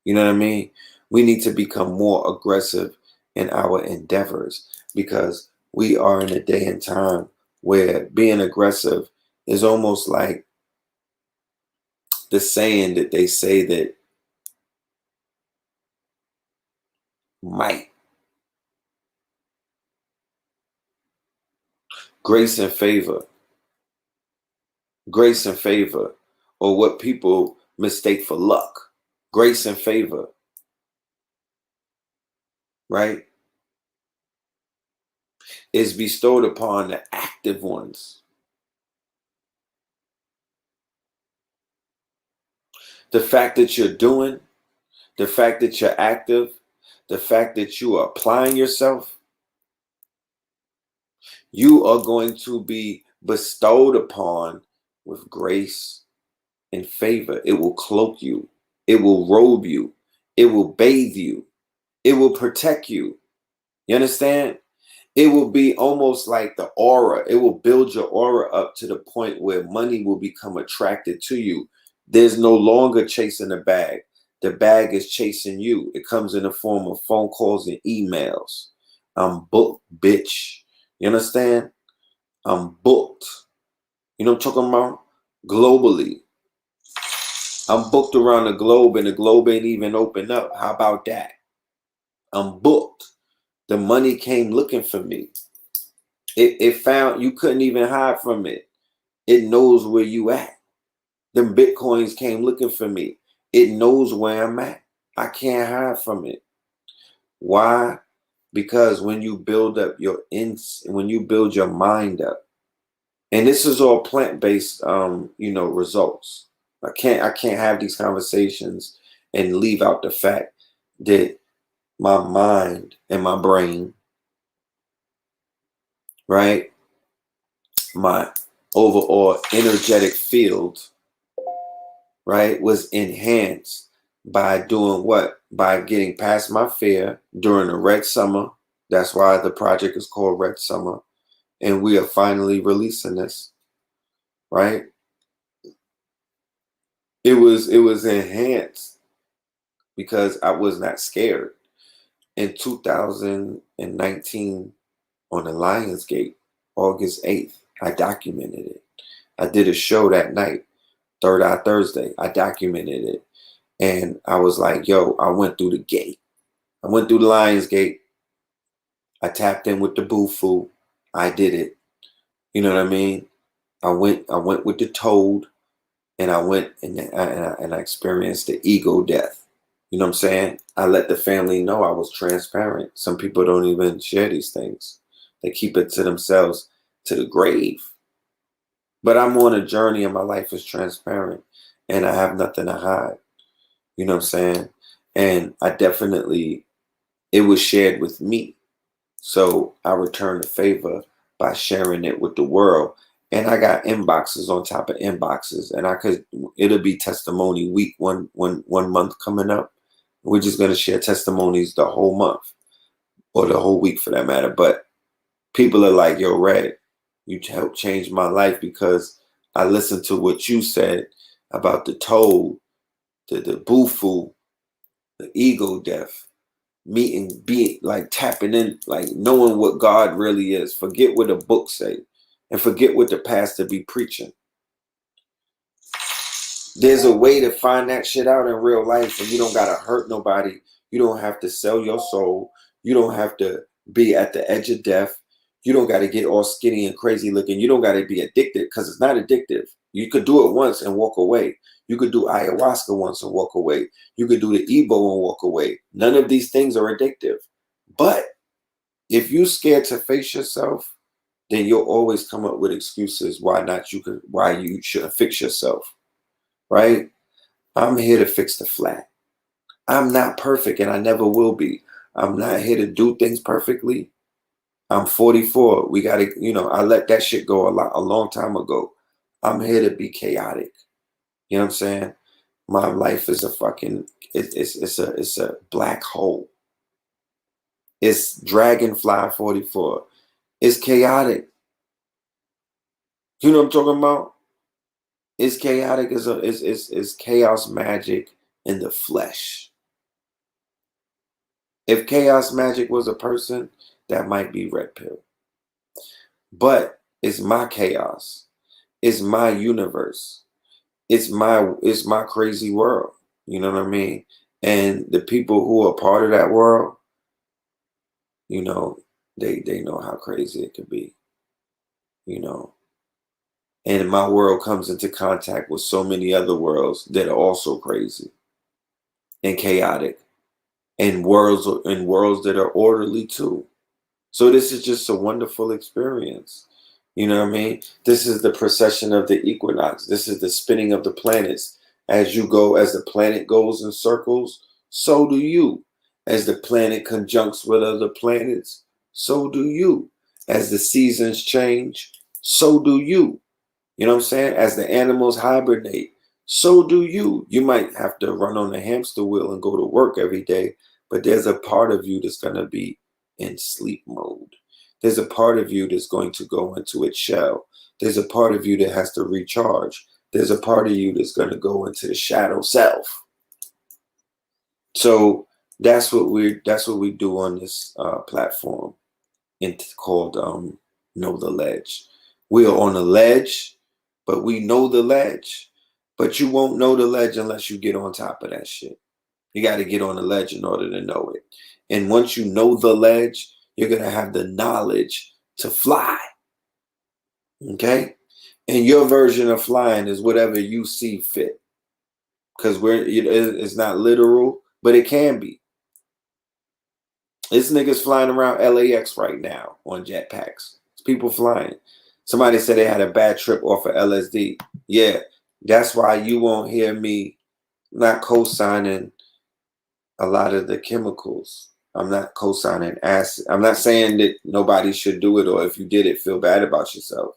You know what I mean? We need to become more aggressive in our endeavors, because we are in a day and time where being aggressive is almost like the saying that they say that might, grace and favor, or what people mistake for luck. Grace and favor, right, is bestowed upon the active ones. The fact that you're doing, the fact that you're active, the fact that you are applying yourself, you are going to be bestowed upon with grace and favor. It will cloak you. It will robe you. It will bathe you. It will protect you. You understand? It will be almost like the aura. It will build your aura up to the point where money will become attracted to you. There's no longer chasing the bag. The bag is chasing you. It comes in the form of phone calls and emails. I'm booked, bitch. You understand? I'm booked. You know what I'm talking about? Globally. I'm booked around the globe, and the globe ain't even open up. How about that? I'm booked. The money came looking for me. It found, you couldn't even hide from it. It knows where you at. Them Bitcoins came looking for me. It knows where I'm at. I can't hide from it. Why? Because when you build up when you build your mind up, and this is all plant-based, results. I can't have these conversations and leave out the fact that my mind and my brain, right, my overall energetic field, right, was enhanced by doing what? By getting past my fear during the Red Summer. That's why the project is called Red Summer. And we are finally releasing this, right? It was enhanced because I was not scared. In 2019, on the Lionsgate, August 8th, I documented it. I did a show that night, Third Eye Thursday. I documented it. And I was like, yo, I went through the gate. I went through the Lionsgate. I tapped in with the Bufu. I did it. You know what I mean? I went with the Toad, and I went and I experienced the ego death. You know what I'm saying? I let the family know I was transparent. Some people don't even share these things. They keep it to themselves to the grave. But I'm on a journey and my life is transparent, and I have nothing to hide. You know what I'm saying? And I definitely, it was shared with me. So I returned the favor by sharing it with the world. And I got inboxes on top of inboxes. And it'll be testimony week one month coming up. We're just going to share testimonies the whole month, or the whole week for that matter. But people are like, yo, Red, you helped change my life because I listened to what you said about the toad, the bufu, the ego death, meeting, being like tapping in, like knowing what God really is. Forget what the book say and forget what the pastor be preaching. There's a way to find that shit out in real life, and you don't gotta hurt nobody. You don't have to sell your soul. You don't have to be at the edge of death. You don't got to get all skinny and crazy looking. You don't got to be addicted, because it's not addictive. You could do it once and walk away. You could do ayahuasca once and walk away. You could do the Ebo and walk away. None of these things are addictive. But if you're scared to face yourself, then you'll always come up with excuses why you shouldn't fix yourself. Right? I'm here to fix the flat. I'm not perfect, and I never will be. I'm not here to do things perfectly. I'm 44. We got to, I let that shit go a long time ago. I'm here to be chaotic. You know what I'm saying? My life is a fucking, it's a black hole. It's Dragonfly 44. It's chaotic. You know what I'm talking about? It's chaotic. It's chaos magic in the flesh. If chaos magic was a person, that might be Red Pill. But it's my chaos. It's my universe. It's my crazy world. You know what I mean? And the people who are part of that world, they know how crazy it can be. And my world comes into contact with so many other worlds that are also crazy and chaotic, and worlds that are orderly too. So this is just a wonderful experience. You know what I mean? This is the precession of the equinox. This is the spinning of the planets. As the planet goes in circles, so do you. As the planet conjuncts with other planets, so do you. As the seasons change, so do you. You know what I'm saying? As the animals hibernate, so do you. You might have to run on the hamster wheel and go to work every day, but there's a part of you that's going to be in sleep mode. There's a part of you that's going to go into its shell. There's a part of you that has to recharge. There's a part of you that's going to go into the shadow self. So that's what we do on this platform, called Know the Ledge. We are on a ledge, but we know the ledge. But you won't know the ledge unless you get on top of that shit. You got to get on the ledge in order to know it. And once you know the ledge, you're going to have the knowledge to fly. Okay? And your version of flying is whatever you see fit. Because it's not literal, but it can be. This nigga's flying around LAX right now on jetpacks. It's people flying. Somebody said they had a bad trip off of LSD. Yeah, that's why you won't hear me not co-signing a lot of the chemicals. I'm not co-signing acid. I'm not saying that nobody should do it, or if you did it, feel bad about yourself.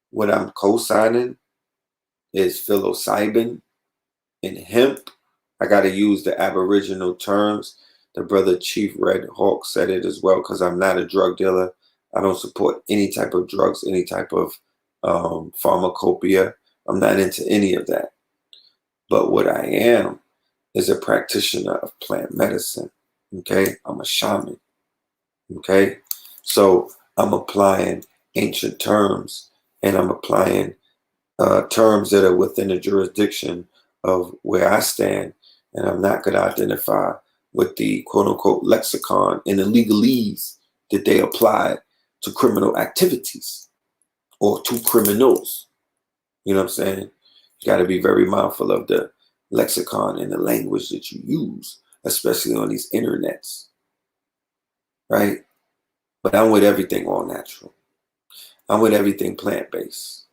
What I'm co-signing is psilocybin and hemp. I got to use the Aboriginal terms. The brother Chief Red Hawk said it as well, because I'm not a drug dealer. I don't support any type of drugs, any type of pharmacopoeia. I'm not into any of that. But what I am is a practitioner of plant medicine. Okay? I'm a shaman. Okay? So I'm applying ancient terms, and I'm applying terms that are within the jurisdiction of where I stand, and I'm not going to identify with the quote-unquote lexicon and the legalese that they apply to criminal activities or to criminals. You know what I'm saying? You got to be very mindful of the lexicon and the language that you use, especially on these internets, right? But I'm with everything all natural. I'm with everything plant-based.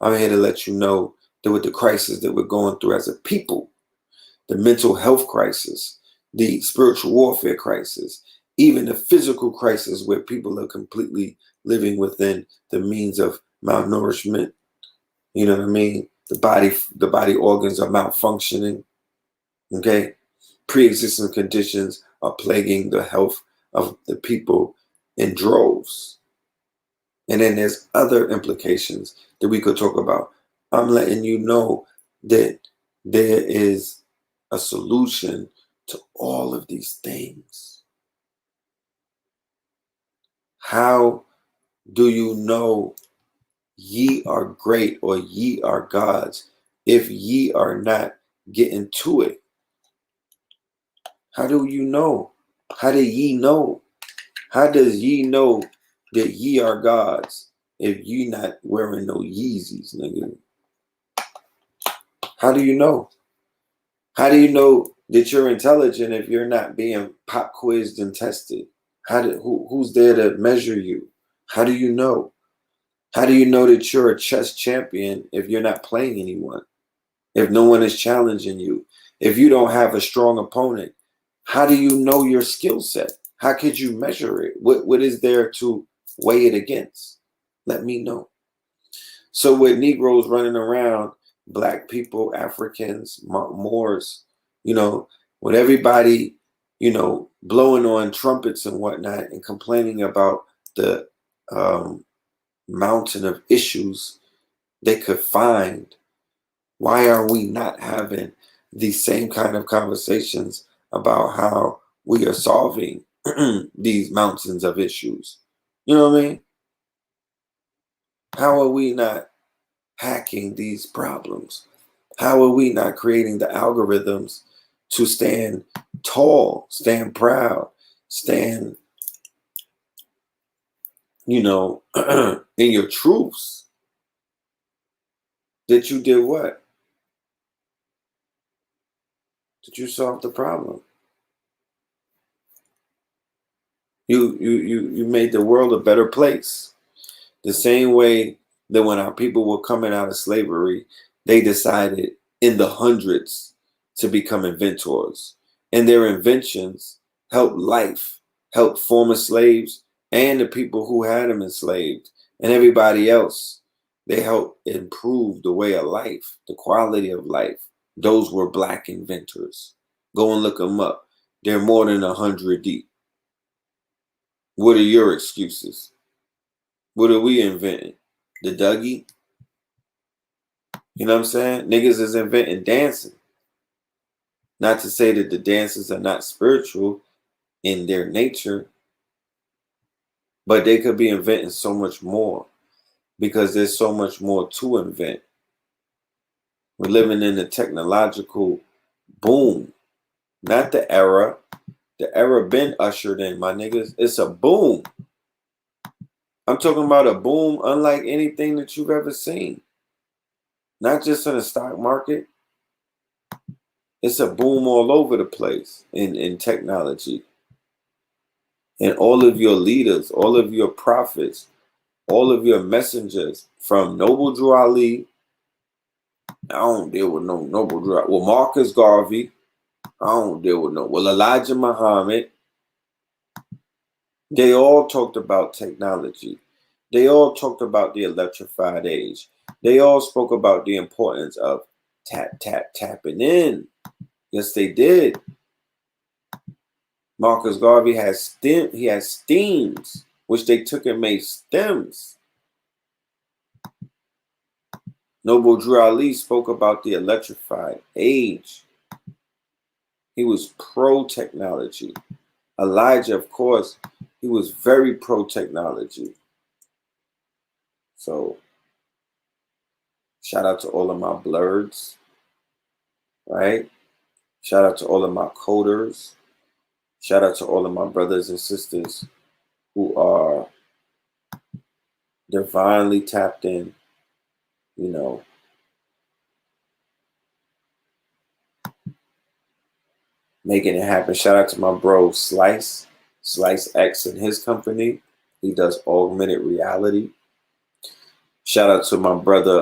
I'm here to let you know that with the crisis that we're going through as a people, the mental health crisis, the spiritual warfare crisis, even the physical crisis where people are completely living within the means of malnourishment. You know what I mean? The body organs are malfunctioning. Okay? Pre-existing conditions are plaguing the health of the people in droves. And then there's other implications that we could talk about. I'm letting you know that there is a solution to all of these things. How do you know ye are great or ye are gods if ye are not getting to it? How do you know? How do ye know? How does ye know that ye are gods if ye not wearing no Yeezys, nigga? How do you know? How do you know that you're intelligent if you're not being pop quizzed and tested? Who's there to measure you? How do you know? How do you know that you're a chess champion if you're not playing anyone? If no one is challenging you? If you don't have a strong opponent? How do you know your skill set? How could you measure it? What is there to weigh it against? Let me know. So with Negroes running around, black people, Africans, Moors, with everybody, blowing on trumpets and whatnot and complaining about the mountain of issues they could find, why are we not having these same kind of conversations about how we are solving these mountains of issues? You know what I mean? How are we not hacking these problems? How are we not creating the algorithms to stand tall, stand proud, stand, in your truths that you did what? Did you solve the problem? You made the world a better place. The same way that when our people were coming out of slavery, they decided in the hundreds to become inventors. And their inventions helped life, helped former slaves and the people who had them enslaved and everybody else. They helped improve the way of life, the quality of life. Those were black inventors. Go and look them up. They're more than 100 deep. What are your excuses? What are we inventing? The Dougie? You know what I'm saying? Niggas is inventing dancing. Not to say that the dances are not spiritual in their nature, but they could be inventing so much more because there's so much more to invent. We're living in a technological boom, not the era. The era been ushered in, my niggas. It's a boom. I'm talking about a boom unlike anything that you've ever seen. Not just in the stock market. It's a boom all over the place in technology. And all of your leaders, all of your prophets, all of your messengers, from Noble Drew Ali, I don't deal with no Noble Drew. Well, Marcus Garvey, I don't deal with no. Well, Elijah Muhammad, they all talked about technology. They all talked about the electrified age. They all spoke about the importance of tapping in. Yes, they did. Marcus Garvey has stem. He has steams, which they took and made stems. Noble Drew Ali spoke about the electrified age. He was pro-technology. Elijah, of course, he was very pro-technology. So, shout out to all of my blurs, right? Shout out to all of my coders. Shout out to all of my brothers and sisters who are divinely tapped in, making it happen. Shout out to my bro Slice X and his company. He does augmented reality. Shout out to my brother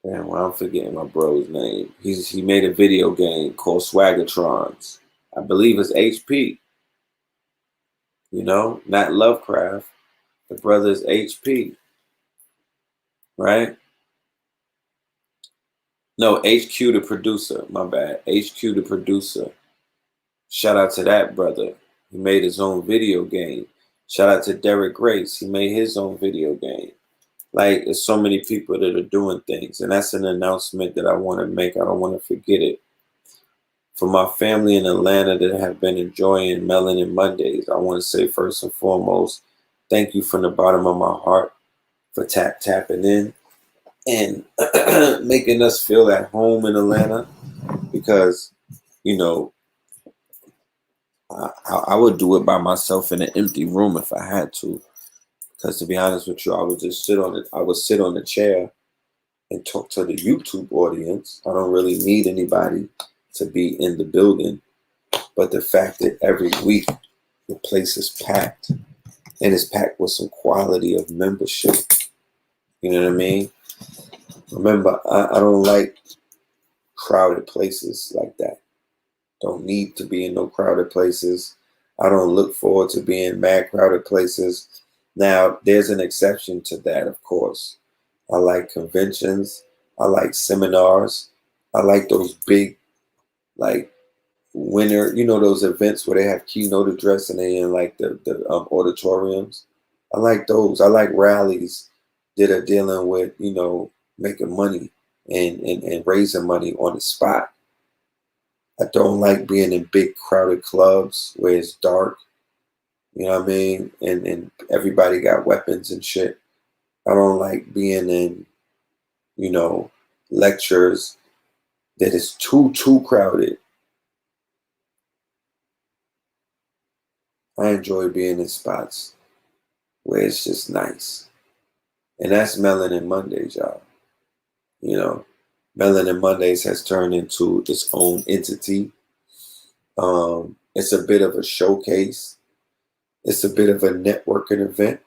damn, well, I'm forgetting my bro's name. He made a video game called Swagatrons. I believe it's HP. Not Lovecraft. The brother's HP. Right? No, HQ the producer. My bad. HQ the producer. Shout out to that brother. He made his own video game. Shout out to Derek Grace. He made his own video game. Like, there's so many people that are doing things. And that's an announcement that I want to make. I don't want to forget it. For my family in Atlanta that have been enjoying Melanin Mondays, I want to say first and foremost, thank you from the bottom of my heart for tapping in and making us feel at home in Atlanta, because, you know, I would do it by myself in an empty room if I had to. Because to be honest with you, I would just sit on it. I would sit on the chair and talk to the YouTube audience. I don't really need anybody to be in the building. But the fact that every week the place is packed, and it's packed with some quality of membership. You know what I mean? Remember, I don't like crowded places like that. Don't need to be in no crowded places. I don't look forward to being mad crowded places. Now, there's an exception to that, of course. I like conventions. I like seminars. I like those big, like, winter, those events where they have keynote address and they in like the auditoriums. I like those. I like rallies that are dealing with, making money and raising money on the spot. I don't like being in big crowded clubs where it's dark, you know what I mean? And everybody got weapons and shit. I don't like being in, lectures that is too crowded. I enjoy being in spots where it's just nice. And that's Melanin Mondays, y'all. Melanin Mondays has turned into its own entity. It's a bit of a showcase. It's a bit of a networking event.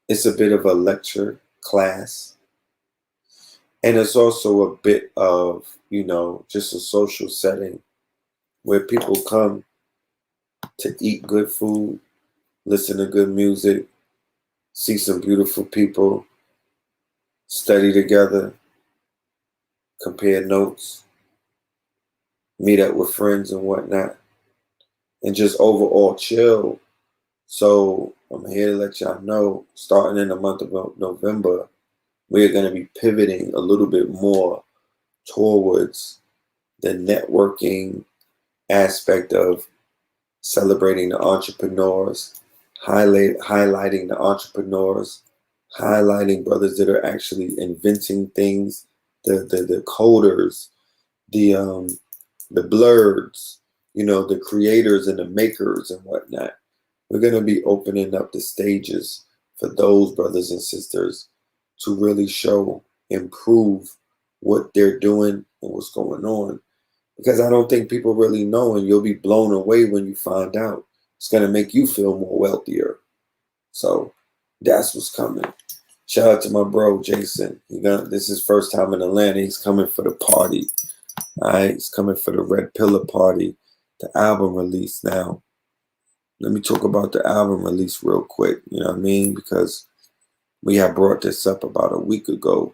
It's a bit of a lecture class. And it's also a bit of, just a social setting where people come to eat good food, listen to good music, see some beautiful people, study together, compare notes, meet up with friends and whatnot, and just overall chill. So I'm here to let y'all know, starting in the month of November, we're going to be pivoting a little bit more towards the networking aspect of celebrating the entrepreneurs, highlighting the entrepreneurs, highlighting brothers that are actually inventing things, the coders, the blurs, the creators and the makers and whatnot. We're going to be opening up the stages for those brothers and sisters to really show, improve what they're doing and what's going on. Because I don't think people really know, and you'll be blown away when you find out. It's going to make you feel more wealthier. So that's what's coming. Shout out to my bro, Jason. This is his first time in Atlanta. He's coming for the party. All right, he's coming for the Red Pillar party, the album release. Now, let me talk about the album release real quick. You know what I mean? Because we had brought this up about a week ago,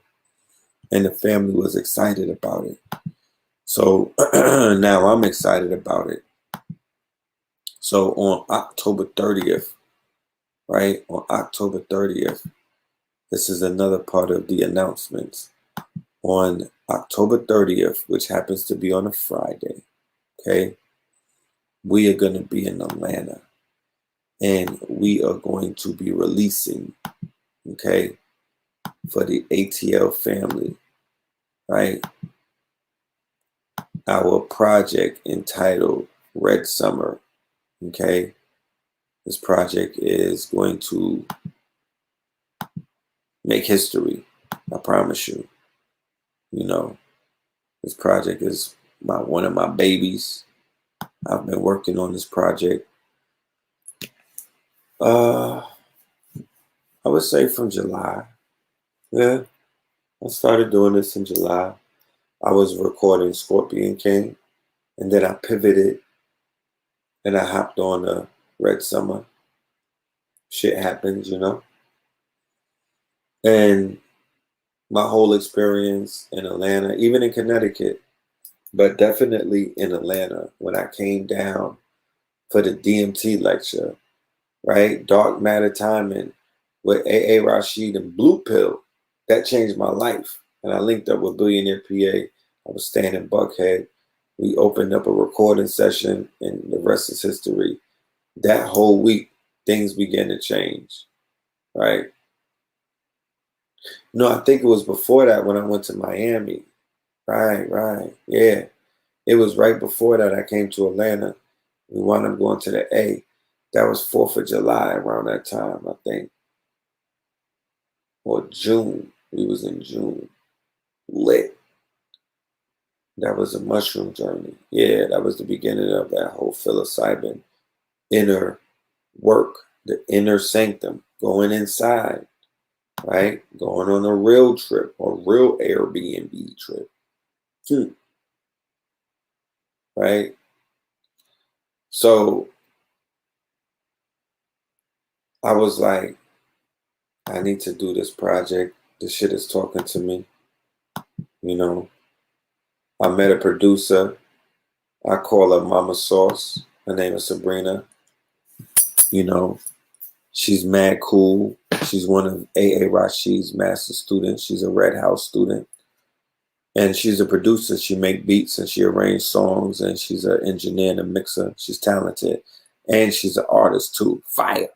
and the family was excited about it. So now I'm excited about it. So on October 30th, right? On October 30th, this is another part of the announcements. On October 30th, which happens to be on a Friday, okay, we are going to be in Atlanta, and we are going to be releasing, okay, for the ATL family, right, our project entitled Red Summer, okay. This project is going to make history, I promise you. This project is one of my babies. I've been working on this project, I would say from July. Yeah, I started doing this in July. I was recording Scorpion King, and then I pivoted, and I hopped on a Red Summer. Shit happens, And my whole experience in Atlanta, even in Connecticut, but definitely in Atlanta when I came down for the DMT lecture, right? Dark matter timing with AA Rashid and Blue Pill. That changed my life. And I linked up with Billionaire PA. I was staying in Buckhead. We opened up a recording session, and the rest is history. That whole week, things began to change, right? No, I think it was before that when I went to Miami. Right. Yeah. It was right before that I came to Atlanta. We wound up going to the A. That was 4th of July around that time, I think. Or June. We was in June. Lit. That was a mushroom journey. Yeah, that was the beginning of that whole psilocybin inner work, the inner sanctum, going inside, right? Going on a real trip or real Airbnb trip. Right? So I was like, I need to do this project. This shit is talking to me. You know, I met a producer. I call her Mama Sauce. Her name is Sabrina. You know, she's mad cool. She's one of AA Rashid's master students. She's a Red House student. And she's a producer. She make beats and she arranges songs, and she's an engineer and a mixer. She's talented. And she's an artist too. Fire.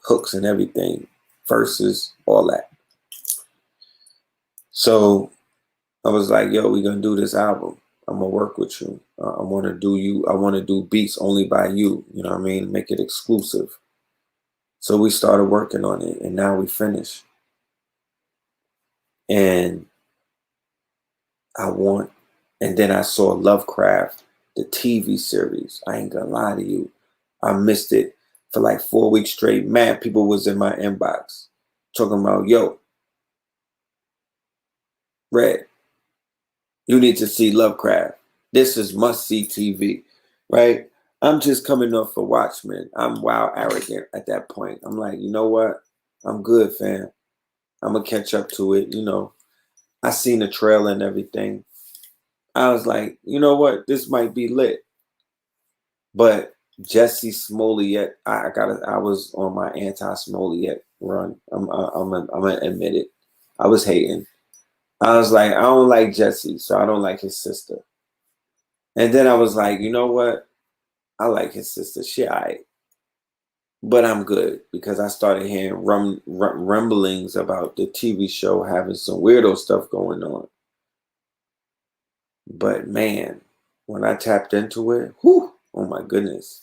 Hooks and everything. Verses, all that. So I was like, yo, we're going to do this album. I'm going to work with you. I want to do beats only by you. You know what I mean? Make it exclusive. So we started working on it, and now we finished. And and then I saw Lovecraft, the TV series. I ain't gonna lie to you. I missed it for like 4 weeks straight. Mad people was in my inbox talking about, yo, Red, you need to see Lovecraft. This is must-see TV, right? I'm just coming off for Watchmen. I'm wild arrogant at that point. I'm like, you know what? I'm good, fam. I'm going to catch up to it. You know, I seen the trailer and everything. I was like, you know what? This might be lit. But Jesse Smollett, I was on my anti-Smollett run. I'm gonna admit it. I was hating. I was like, I don't like Jesse, so I don't like his sister. And then I was like, you know what? I like his sister. She alright. But I'm good because I started hearing rumblings about the TV show having some weirdo stuff going on. But man, when I tapped into it, whew, oh my goodness.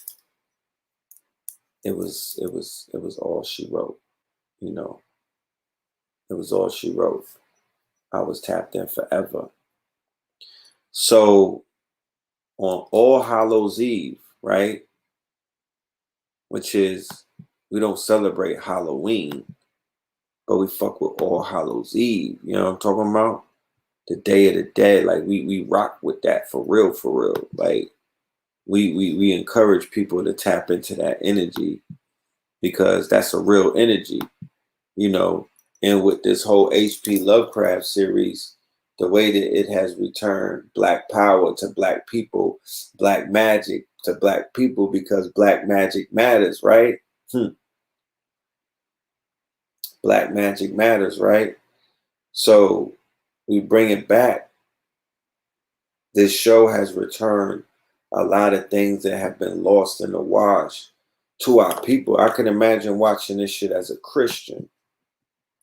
It was all she wrote, you know. It was all she wrote. I was tapped in forever. So on All Hallows Eve, right? Which is, we don't celebrate Halloween, but we fuck with All Hallows Eve. You know what I'm talking about? The Day of the Dead. Like we rock with that for real, for real. Like we encourage people to tap into that energy because that's a real energy, you know. And with this whole HP Lovecraft series, the way that it has returned Black power to Black people, Black magic to Black people, because Black magic matters, right? Black magic matters, right? So we bring it back. This show has returned a lot of things that have been lost in the wash to our people. I can imagine watching this shit as a Christian,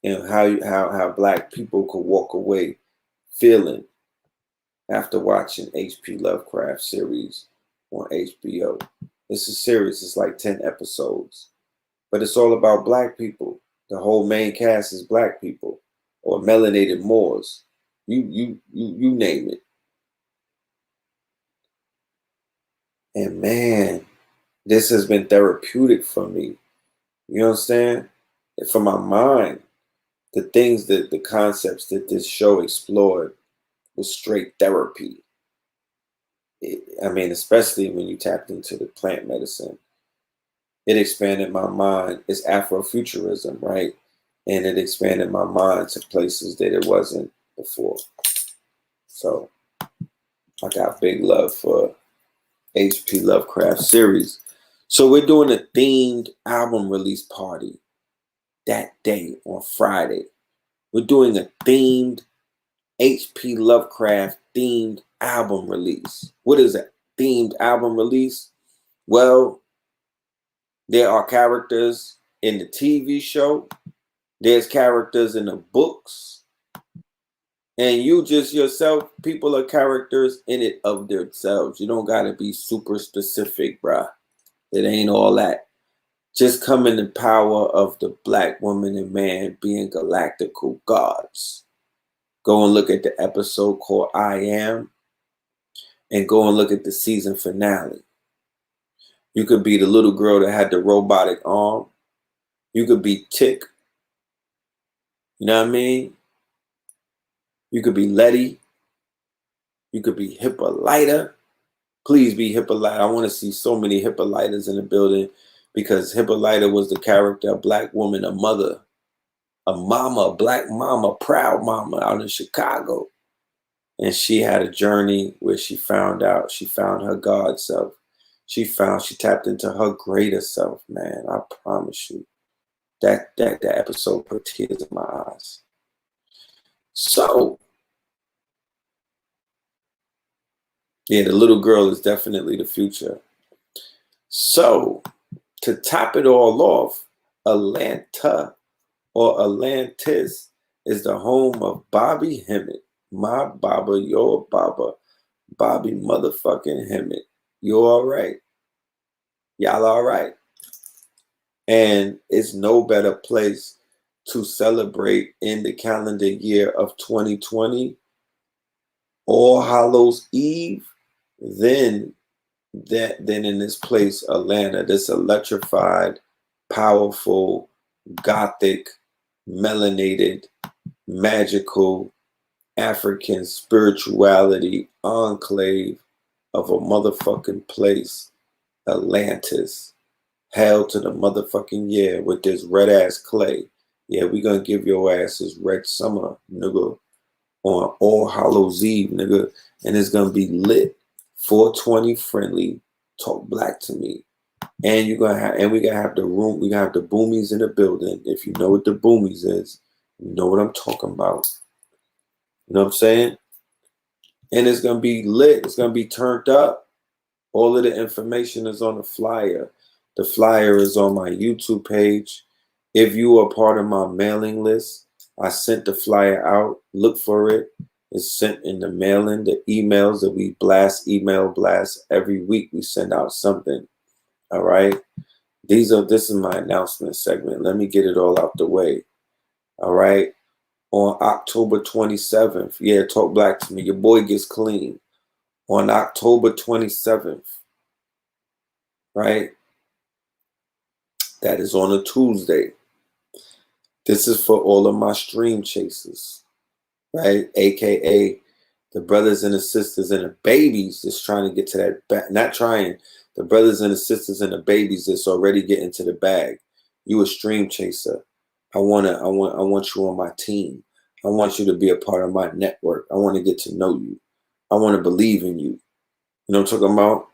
and how Black people could walk away feeling after watching HP Lovecraft series on HBO. It's a series, it's like 10 episodes. But it's all about Black people. The whole main cast is Black people or melanated Moors. You name it. And man, this has been therapeutic for me. You know what I'm saying? And for my mind, the things that the concepts that this show explored was straight therapy. I mean, especially when you tapped into the plant medicine. It expanded my mind. It's Afrofuturism, right? and it expanded my mind to places that it wasn't before. So I got big love for H.P. Lovecraft series. So we're doing a themed album release party that day on Friday. We're doing a themed H.P. Lovecraft themed album release. What is a themed album release? Well, there are characters in the TV show. There's characters in the books. And you just yourself, people are characters in it of themselves. You don't got to be super specific, bruh. It ain't all that. Just come in the power of the black woman and man being galactical gods. Go and look at the episode called I Am, and go and look at the season finale. You could be the little girl that had the robotic arm. You could be Tick. You know what I mean? You could be Letty. You could be Hippolyta. Please be Hippolyta. I want to see so many Hippolytas in the building, because Hippolyta was the character, a black woman, a mother, a mama, a black mama, proud mama out in Chicago. And she had a journey where she found her God self. She tapped into her greater self, man. I promise you. That episode put tears in my eyes. So, yeah, the little girl is definitely the future. So, to top it all off, Atlanta or Atlantis is the home of Bobby Hemmett. My Baba, your Baba. Bobby motherfucking Hemmett. You all right? Y'all all right? And it's no better place to celebrate in the calendar year of 2020, All Hallows Eve, than in this place, Atlanta, this electrified, powerful, gothic, melanated, magical, African spirituality enclave of a motherfucking place, Atlantis. Hell to the motherfucking yeah with this red ass clay. Yeah, we gonna give your ass this red summer, nigga, on All Hallows Eve, nigga. And it's gonna be lit, 420 friendly, talk black to me. And we gonna have the room, we gonna have the boomies in the building. If you know what the boomies is, you know what I'm talking about. You know what I'm saying? And it's gonna be lit, it's gonna be turned up. All of the information is on the flyer. The flyer is on my YouTube page. If you are part of my mailing list, I sent the flyer out. Look for it. It's sent in the mailing, the emails that we email blast every week. We send out something. All right. This is my announcement segment. Let me get it all out the way. All right. On October 27th, yeah, talk black to me. Your boy gets clean. On October 27th, right? That is on a Tuesday. This is for all of my stream chasers, right? AKA the brothers and the sisters and the babies that's trying to get to that bag. Not trying. The brothers and the sisters and the babies that's already getting to the bag. You a stream chaser. I want you on my team. I want you to be a part of my network. I want to get to know you. I want to believe in you. You know what I'm talking about?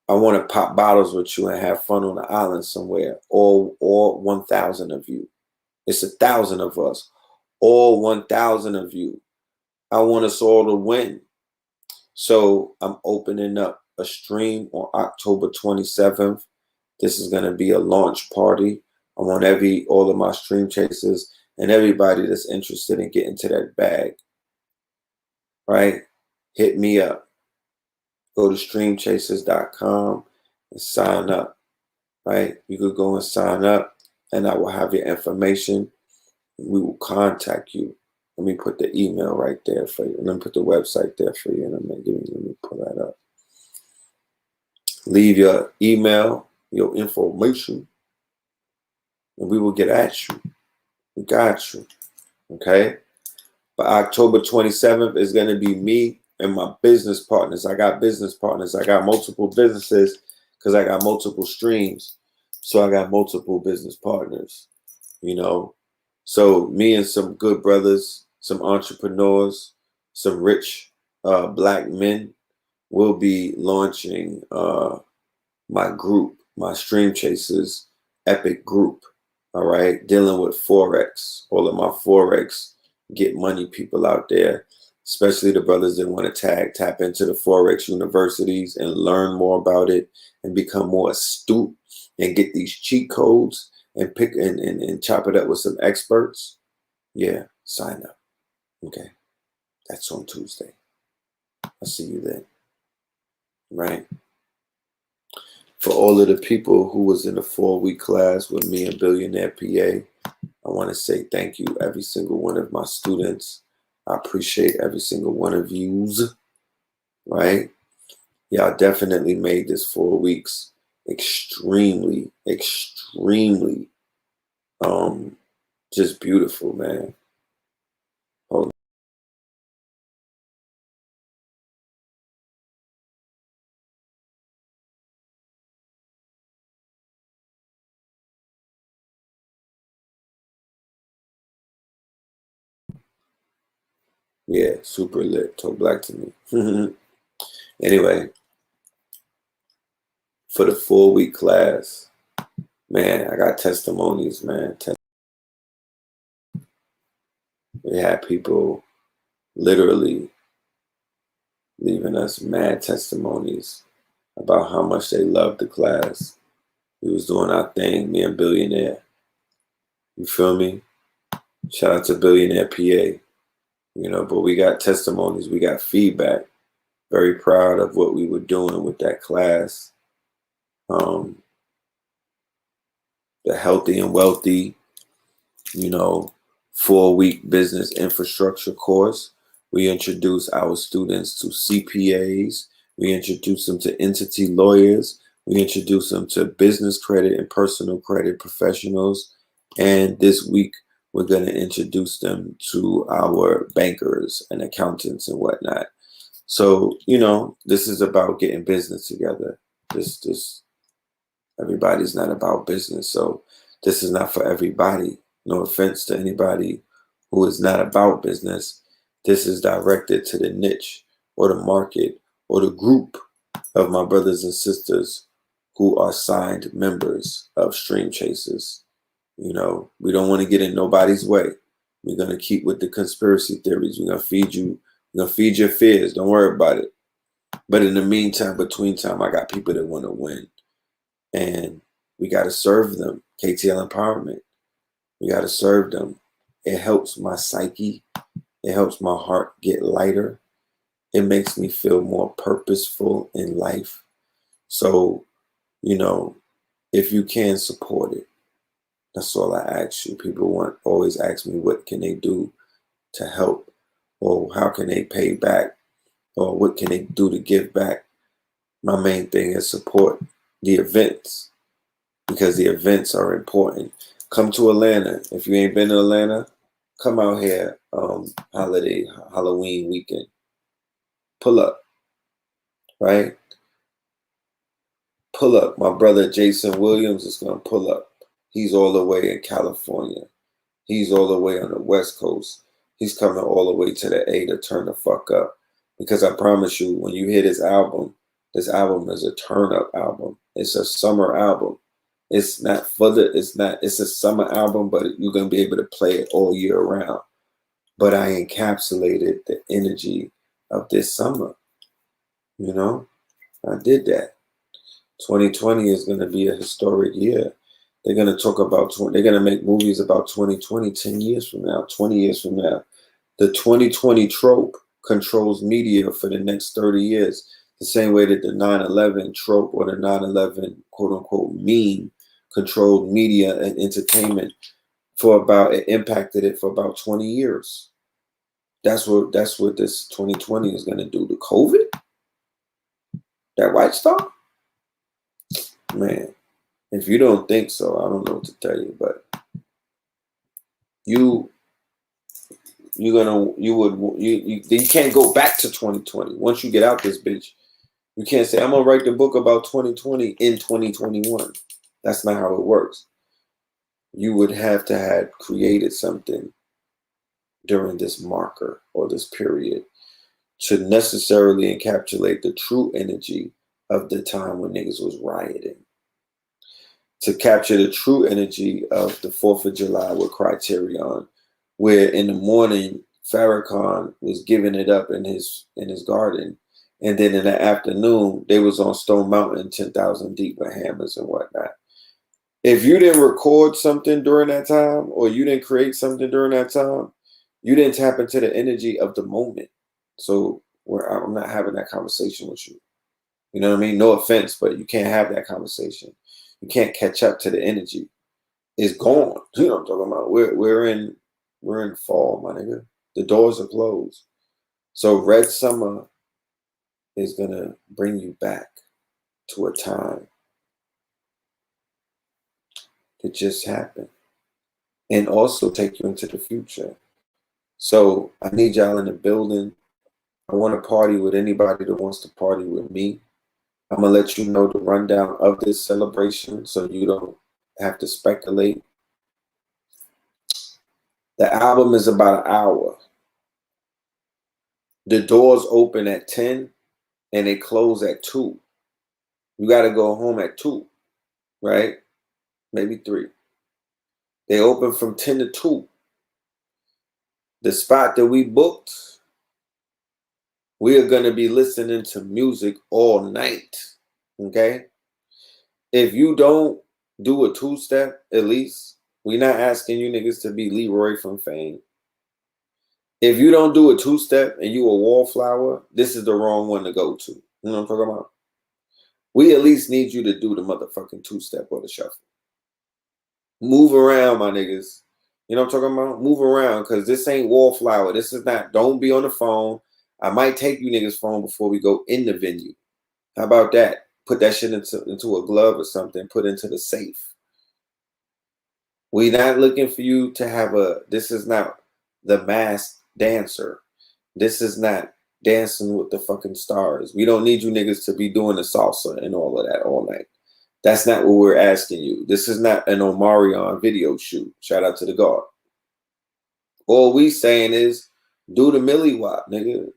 I want to pop bottles with you and have fun on the island somewhere. All 1,000 of you. It's 1,000 of us. All 1,000 of you. I want us all to win. So I'm opening up a stream on October 27th. This is going to be a launch party. I want all of my stream chasers and everybody that's interested in getting to that bag. Right? Hit me up. Go to streamchasers.com and sign up. Right? You could go and sign up, and I will have your information. We will contact you. Let me put the email right there for you. Let me put the website there for you. And let me pull that up. Leave your email, your information, and we will get at you. We got you. Okay? But October 27th is going to be me and my business partners. I got business partners. I got multiple businesses because I got multiple streams. So I got multiple business partners. You know, So me and some good brothers, some entrepreneurs, some rich black men will be launching my group, my Stream Chasers Epic group. All right, dealing with Forex, all of my Forex get money people out there, especially the brothers that want to tap into the Forex universities and learn more about it and become more astute and get these cheat codes and pick and chop it up with some experts. Yeah, sign up. Okay, that's on Tuesday. I'll see you then. Right. For all of the people who was in the 4-week class with me and Billionaire PA, I want to say thank you, every single one of my students. I appreciate every single one of yous, right? Y'all definitely made this 4 weeks extremely, extremely just beautiful, man. Hold on. Yeah, super lit. Talk black to me. Anyway, for the 4-week class, man, I got testimonies, man. We had people literally leaving us mad testimonies about how much they loved the class. We was doing our thing, me and Billionaire. You feel me? Shout out to Billionaire PA. You know, but we got testimonies, we got feedback. Very proud of what we were doing with that class. The healthy and wealthy, you know, 4-week business infrastructure course. We introduce our students to CPAs. We introduce them to entity lawyers. We introduce them to business credit and personal credit professionals. And this week, we're going to introduce them to our bankers and accountants and whatnot. So, you know, this is about getting business together. This everybody's not about business. So this is not for everybody. No offense to anybody who is not about business. This is directed to the niche or the market or the group of my brothers and sisters who are signed members of Stream Chasers. You know, we don't want to get in nobody's way. We're going to keep with the conspiracy theories. We're going to feed you. We're going to feed your fears. Don't worry about it. But in the meantime, between time, I got people that want to win. And we got to serve them. KTL Empowerment. We got to serve them. It helps my psyche. It helps my heart get lighter. It makes me feel more purposeful in life. So, you know, if you can support it, that's all I ask you. People always ask me, what can they do to help? Or how can they pay back? Or what can they do to give back? My main thing is support the events, because the events are important. Come to Atlanta. If you ain't been to Atlanta, come out here Halloween weekend. Pull up, right? Pull up. My brother Jason Williams is going to pull up. He's all the way in California. He's all the way on the West Coast. He's coming all the way to the A to turn the fuck up. Because I promise you, when you hear this album is a turn up album. It's a summer album. It's a summer album, but you're going to be able to play it all year round. But I encapsulated the energy of this summer. You know, I did that. 2020 is going to be a historic year. They're going to talk about, they're going to make movies about 2020, 10 years from now, 20 years from now. The 2020 trope controls media for the next 30 years. The same way that the 9/11 trope or the 9/11 quote unquote meme controlled media and entertainment it impacted it for about 20 years. That's what this 2020 is going to do. The COVID, that white stuff, man. If you don't think so, I don't know what to tell you, but you can't go back to 2020. Once you get out this bitch, you can't say, I'm gonna write the book about 2020 in 2021. That's not how it works. you would have to have created something during this marker or this period to necessarily encapsulate the true energy of the time when niggas was rioting. To capture the true energy of the 4th of July with Criterion, where in the morning Farrakhan was giving it up in his garden, and then in the afternoon they was on Stone Mountain 10,000 deep with hammers and whatnot. If you didn't record something during that time, or you didn't create something during that time, you didn't tap into the energy of the moment. So I'm not having that conversation with you. You know what I mean? No offense, but you can't have that conversation. You can't catch up to the energy. It's gone. You know what I'm talking about? We're in fall, my nigga. The doors are closed. So Red Summer is gonna bring you back to a time that just happened, and also take you into the future. So I need y'all in the building. I want to party with anybody that wants to party with me. I'm gonna let you know the rundown of this celebration so you don't have to speculate. The album is about an hour. The doors open at 10 and they close at 2. You got to go home at 2, right? Maybe 3. They open from 10 to 2. The spot that we booked, we are going to be listening to music all night, okay? If you don't do a 2-step, at least, we're not asking you niggas to be Leroy from Fame. If you don't do a 2-step and you a wallflower, this is the wrong one to go to. You know what I'm talking about? We at least need you to do the motherfucking 2-step or the shuffle. Move around, my niggas. You know what I'm talking about? Move around, because this ain't wallflower. This is not, don't be on the phone. I might take you niggas' phone before we go in the venue. How about that? Put that shit into a glove or something. Put into the safe. We're not looking for you to have this is not the Masked Dancer. This is not Dancing with the fucking Stars. We don't need you niggas to be doing the salsa and all of that all night. That's not what we're asking you. This is not an Omarion video shoot. Shout out to the God. All we saying is do the Millie Wop, nigga.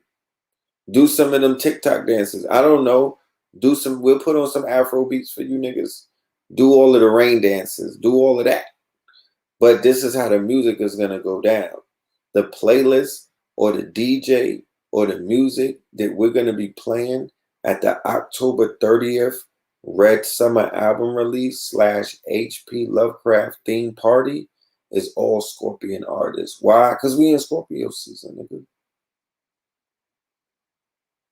Do some of them TikTok dances. I don't know. We'll put on some Afro beats for you niggas. Do all of the rain dances. Do all of that. But this is how the music is going to go down. The playlist or the DJ or the music that we're going to be playing at the October 30th Red Summer album release / HP Lovecraft theme party is all Scorpion artists. Why? Because we in Scorpio season, nigga.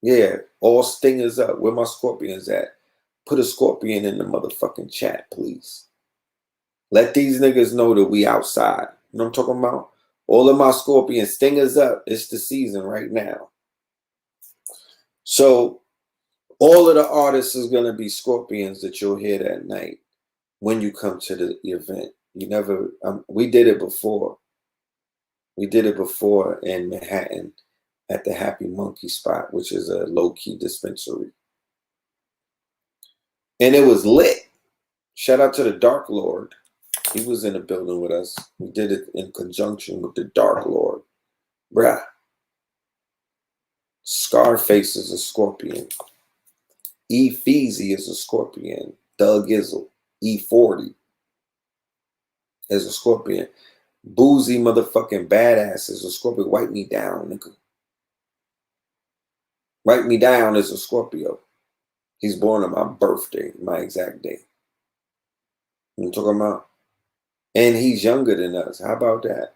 Yeah, all stingers up. Where my Scorpions at? Put a Scorpion in the motherfucking chat, please. Let these niggas know that we outside. You know what I'm talking about? All of my Scorpion stingers up. It's the season right now. So all of the artists is going to be Scorpions that you'll hear that night when you come to the event. You never, we did it before. We did it before in Manhattan at the Happy Monkey spot, which is a low-key dispensary. And it was lit. Shout out to the Dark Lord. He was in the building with us. We did it in conjunction with the Dark Lord. Bruh. Scarface is a Scorpion. Feezy is a Scorpion. Doug Izzle. E40 is a Scorpion. Boozy motherfucking badass is a Scorpio. Wipe me down, nigga. Write Me Down is a Scorpio. He's born on my birthday, my exact day. You know what I'm talking about? And he's younger than us. How about that?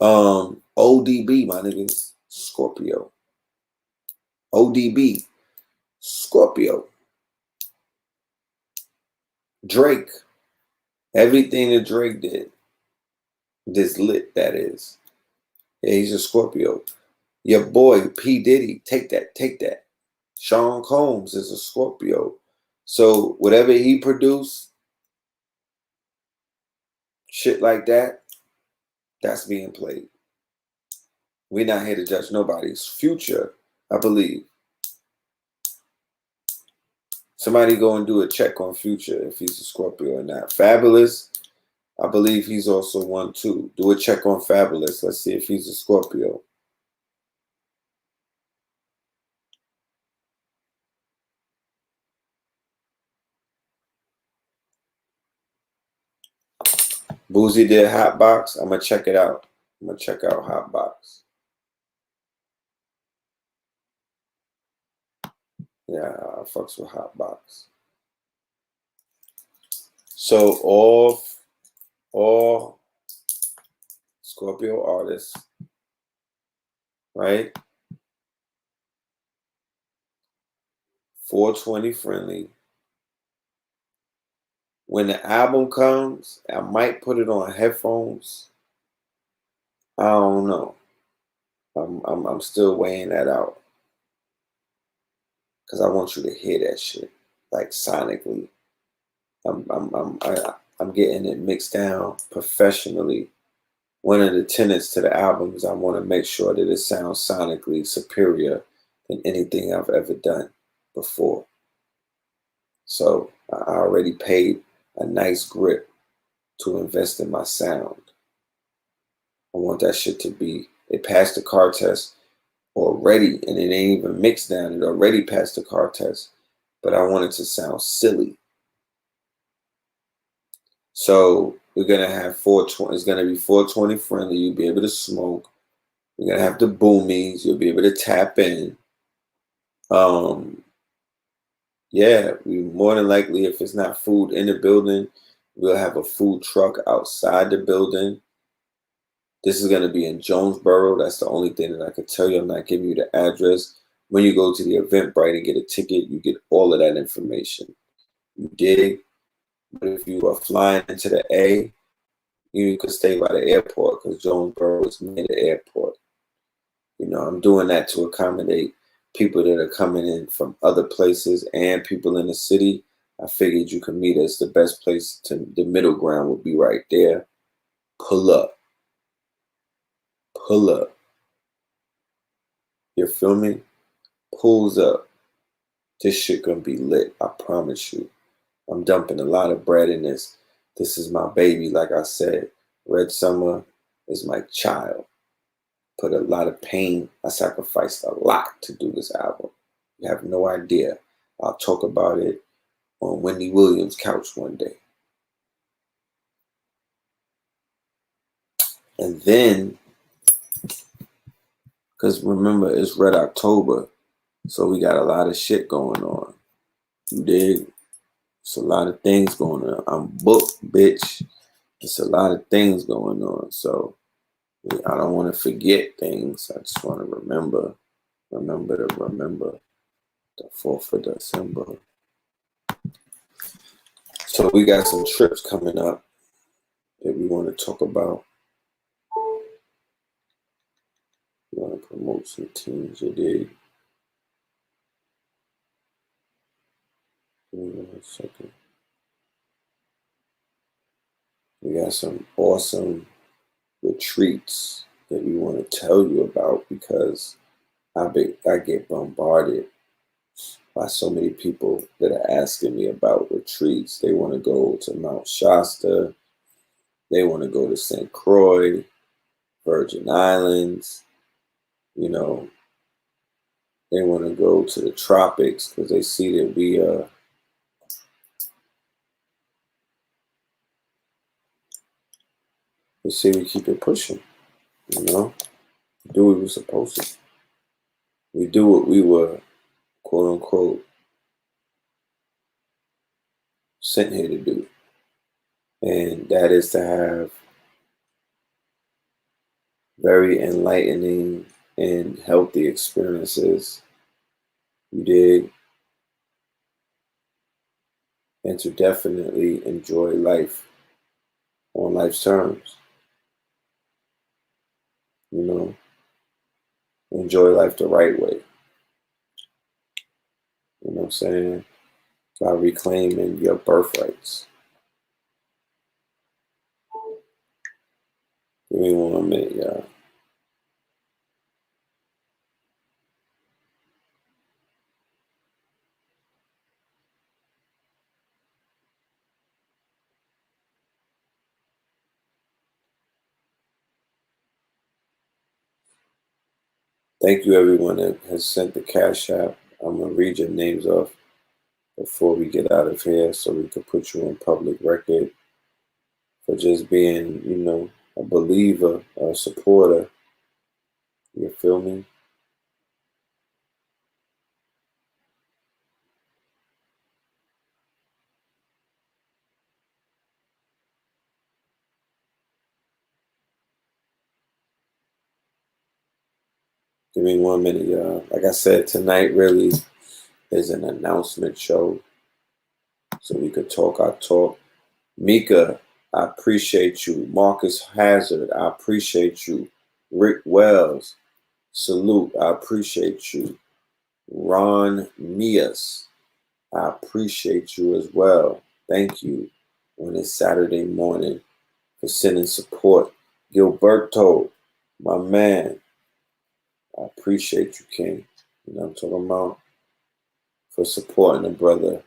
ODB, my niggas, Scorpio. ODB, Scorpio. Drake. Everything that Drake did. This lit, that is. Yeah, he's a Scorpio. Your boy, P. Diddy, take that, take that. Sean Combs is a Scorpio. So whatever he produced, shit like that, that's being played. We're not here to judge nobody's future, I believe. Somebody go and do a check on Future if he's a Scorpio or not. Fabulous. I believe he's also one too. Do a check on Fabulous. Let's see if he's a Scorpio. Boozy did Hotbox. I'm gonna check it out. I'm gonna check out Hotbox. Yeah, I fucks with Hotbox. So all Scorpio artists, right? 420 friendly. When the album comes, I might put it on headphones. I don't know. I'm still weighing that out because I want you to hear that shit like sonically. I'm getting it mixed down professionally. One of the tenets to the album is I want to make sure that it sounds sonically superior than anything I've ever done before. So I already paid a nice grip to invest in my sound. I want that shit to be, it passed the car test already, and it ain't even mixed down. It already passed the car test, but I want it to sound silly. So we're gonna have 420. It's gonna be 420 friendly. You'll be able to smoke. We're gonna have the boomies. You'll be able to tap in. Yeah, we more than likely, if it's not food in the building, we'll have a food truck outside the building. This is going to be in Jonesboro. That's the only thing that I can tell you. I'm not giving you the address. When you go to the Eventbrite and get a ticket, you get all of that information. You dig? But if you are flying into the A, you could stay by the airport because Jonesboro is near the airport. You know, I'm doing that to accommodate people that are coming in from other places and people in the city. I figured you could meet us. The best place to, the middle ground would be right there. Pull up. Pull up. You feel me? Pulls up. This shit gonna be lit. I promise you. I'm dumping a lot of bread in this. This is my baby, like I said. Red Summer is my child. Put a lot of pain. I sacrificed a lot to do this album. You have no idea. I'll talk about it on Wendy Williams' couch one day. And then, because remember, it's Red October, so we got a lot of shit going on. You dig? It's a lot of things going on. I'm booked, bitch. It's a lot of things going on. So I don't want to forget things. I just want to remember the 4th of December. So we got some trips coming up that we want to talk about. We want to promote some teams, you dig? Give me 1 second. We got some awesome retreats that we want to tell you about because I get bombarded by so many people that are asking me about retreats. They want to go to Mount Shasta. They want to go to St. Croix, Virgin Islands. You know, they want to go to the tropics because they see that we keep it pushing. You know, do what we were supposed to. We do what we were, quote unquote, sent here to do. And that is to have very enlightening and healthy experiences. You dig? And to definitely enjoy life on life's terms. You know, enjoy life the right way. You know what I'm saying? By reclaiming your birthrights. Give me 1 minute, y'all. Thank you, everyone that has sent the Cash App. I'm going to read your names off before we get out of here so we can put you on public record for just being, you know, a believer, a supporter. You feel me? Give me 1 minute, y'all. Like I said, tonight really is an announcement show so we could talk our talk. Mika, I appreciate you. Marcus Hazard, I appreciate you. Rick Wells, salute, I appreciate you. Ron Mias, I appreciate you as well. Thank you on this Saturday morning for sending support. Gilberto, my man, I appreciate you, King. You know what I'm talking about? For supporting a brother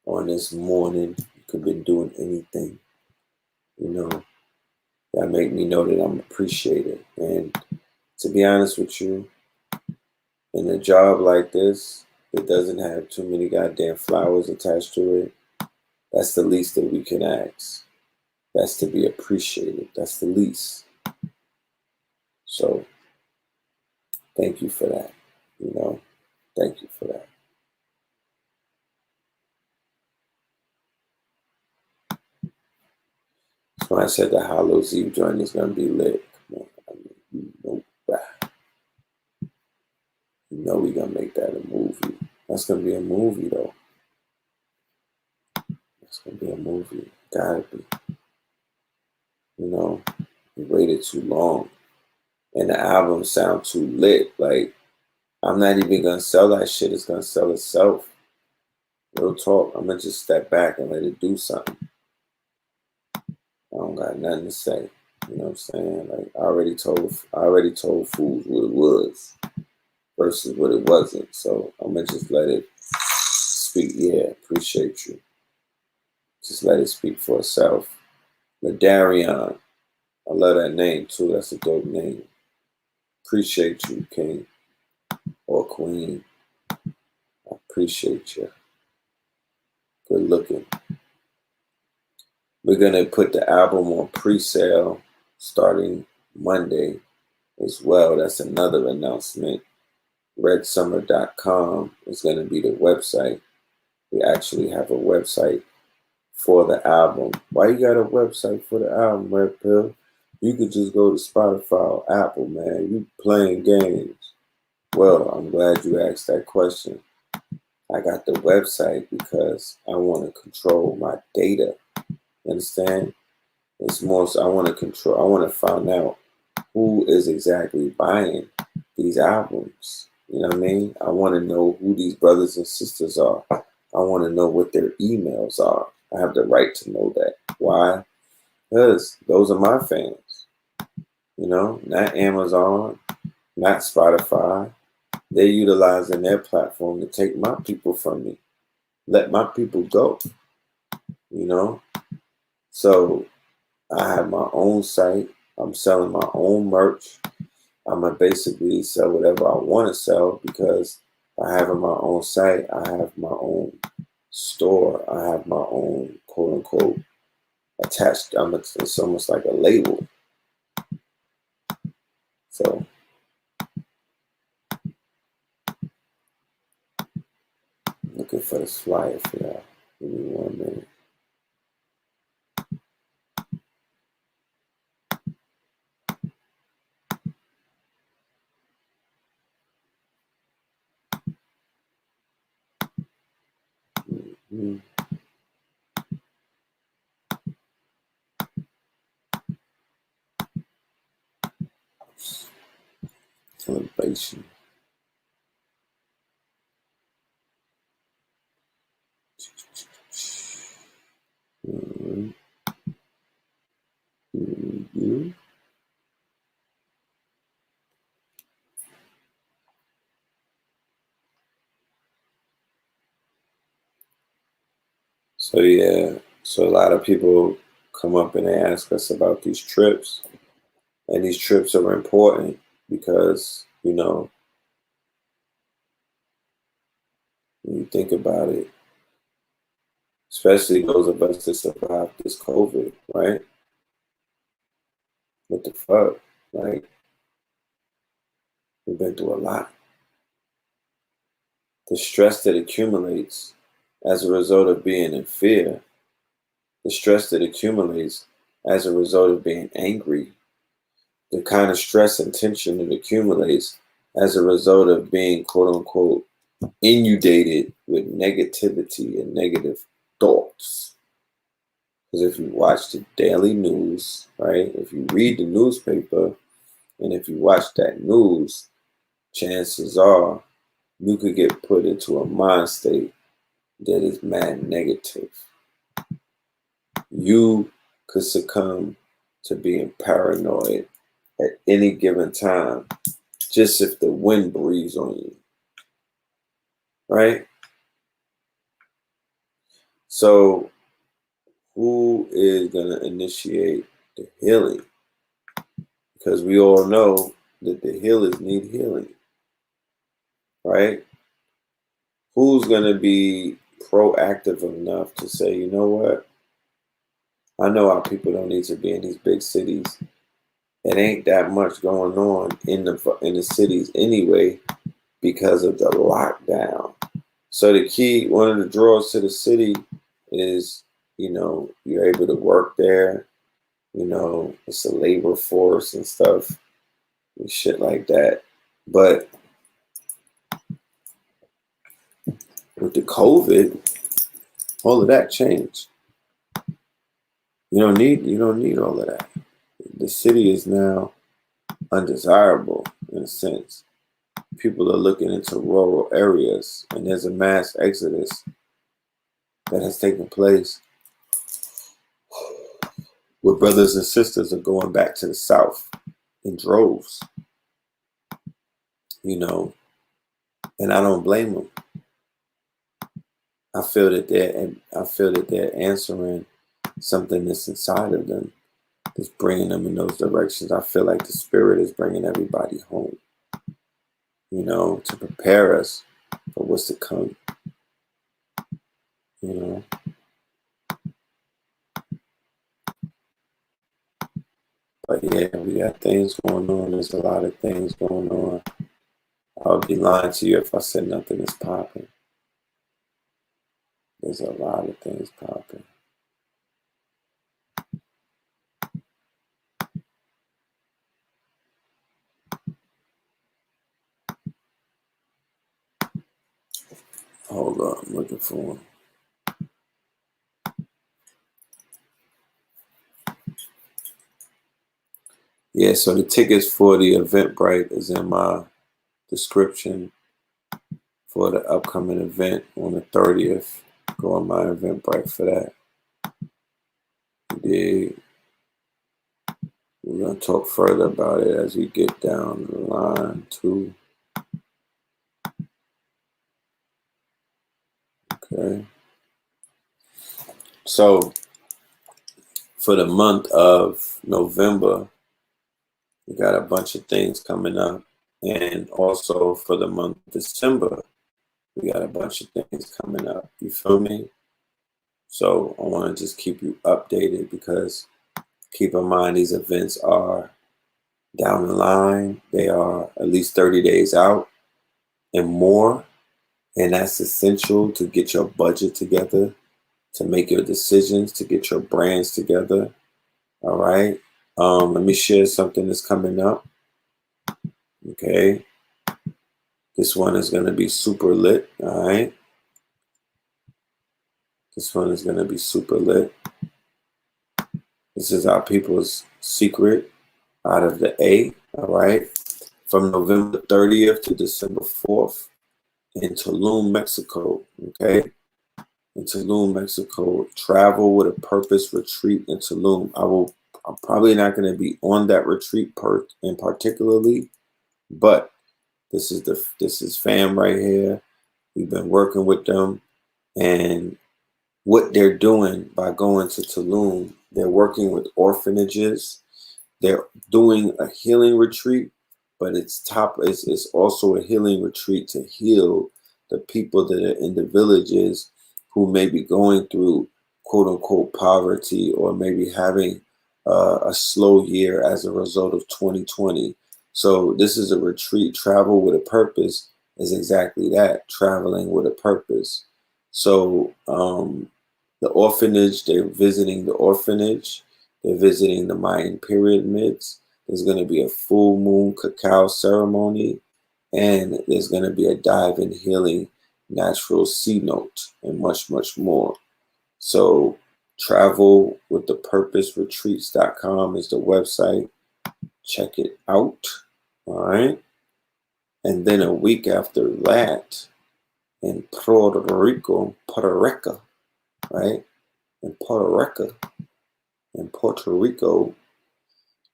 on this morning. You could have been doing anything, you know. That make me know that I'm appreciated. And to be honest with you, in a job like this that doesn't have too many goddamn flowers attached to it, that's the least that we can ask. That's to be appreciated. That's the least. So thank you for that. You know, thank you for that. That's why I said the Hallows Eve joint is gonna be lit. Come on, I mean, you know we gonna make that a movie. That's gonna be a movie though. That's gonna be a movie. Gotta be. You know, we waited too long. And the album sound too lit. Like, I'm not even gonna sell that shit. It's gonna sell itself. Real talk. I'm gonna just step back and let it do something. I don't got nothing to say. You know what I'm saying? Like, I already told fools what it was versus what it wasn't. So I'm gonna just let it speak. Yeah, appreciate you. Just let it speak for itself. Ladarian. I love that name too. That's a dope name. Appreciate you, King or Queen. I appreciate you. Good looking. We're going to put the album on pre-sale starting Monday as well. That's another announcement. RedSummer.com is going to be the website. We actually have a website for the album. Why you got a website for the album, Red Pill? You could just go to Spotify or Apple, man. You playing games. Well, I'm glad you asked that question. I got the website because I want to control my data. Understand? It's more so I want to find out who is exactly buying these albums. You know what I mean? I want to know who these brothers and sisters are. I want to know what their emails are. I have the right to know that. Why? Because those are my fans. You know, not Amazon, not Spotify. They're utilizing their platform to take my people from me. Let my people go. You know? So I have my own site. I'm selling my own merch. I'm going to basically sell whatever I want to sell because I have my own site. I have my own store. I have my own quote unquote attached. It's almost like a label. So looking for this flyer for y'all. Give me 1 minute. Mm-hmm. Celebration. Mm-hmm. Mm-hmm. So yeah, so a lot of people come up and they ask us about these trips, and these trips are important because, you know, When you think about it, especially those of us that survived this COVID, right? What the fuck? Like, we've been through a lot. The stress that accumulates as a result of being in fear, the stress that accumulates as a result of being angry, the kind of stress and tension that accumulates as a result of being, quote unquote, inundated with negativity and negative thoughts. Because if you watch the daily news, right, if you read the newspaper, and if you watch that news, chances are you could get put into a mind state that is mad negative. You could succumb to being paranoid at any given time, just if the wind breathes on you, right? So who is going to initiate the healing? Because we all know that the healers need healing, right? Who's going to be proactive enough to say, you know what? I know our people don't need to be in these big cities. It ain't that much going on in the cities anyway because of the lockdown. So the key, one of the draws to the city is, you're able to work there. It's a labor force and stuff and shit like that. But with the COVID, all of that changed. You don't need all of that. The city is now undesirable in a sense. People are looking into rural areas, and there's a mass exodus that has taken place where brothers and sisters are going back to the South in droves, and I don't blame them. I feel that they're answering something that's inside of them, that's bringing them in those directions. I feel like the Spirit is bringing everybody home, to prepare us for what's to come, But yeah, we got things going on. There's a lot of things going on. I would be lying to you if I said nothing is popping. There's a lot of things popping. Hold on, I'm looking for them. Yeah, so the tickets for the Eventbrite is in my description for the upcoming event on the 30th. Go on my Eventbrite for that. We're going to talk further about it as we get down the line too. Okay. So for the month of November, we got a bunch of things coming up. And also for the month of December, we got a bunch of things coming up. You feel me? So I want to just keep you updated, because keep in mind these events are down the line. They are at least 30 days out and more. And that's essential to get your budget together, to make your decisions, to get your brands together. All right. Let me share something that's coming up. Okay. This one is going to be super lit. All right. This one is going to be super lit. This is our people's secret out of the A. All right. From November 30th to December 4th in Tulum, Mexico. Okay. In Tulum, Mexico. Travel with a Purpose retreat in Tulum. I'm probably not going to be on that retreat in particularly, but this is fam right here. We've been working with them, and what they're doing by going to Tulum, they're working with orphanages. They're doing a healing retreat, but it's also a healing retreat to heal the people that are in the villages who may be going through quote unquote poverty, or maybe having a slow year as a result of 2020. So this is a retreat. Travel with a purpose is exactly that, traveling with a purpose. So the orphanage, they're visiting the orphanage. They're visiting the Mayan pyramids. There's going to be a full moon cacao ceremony, and there's going to be a dive in healing natural sea note, and much, much more. So travel with the purpose retreats.com is the website. Check it out. All right. And then a week after that, in Puerto Rico, right? In Puerto Rico,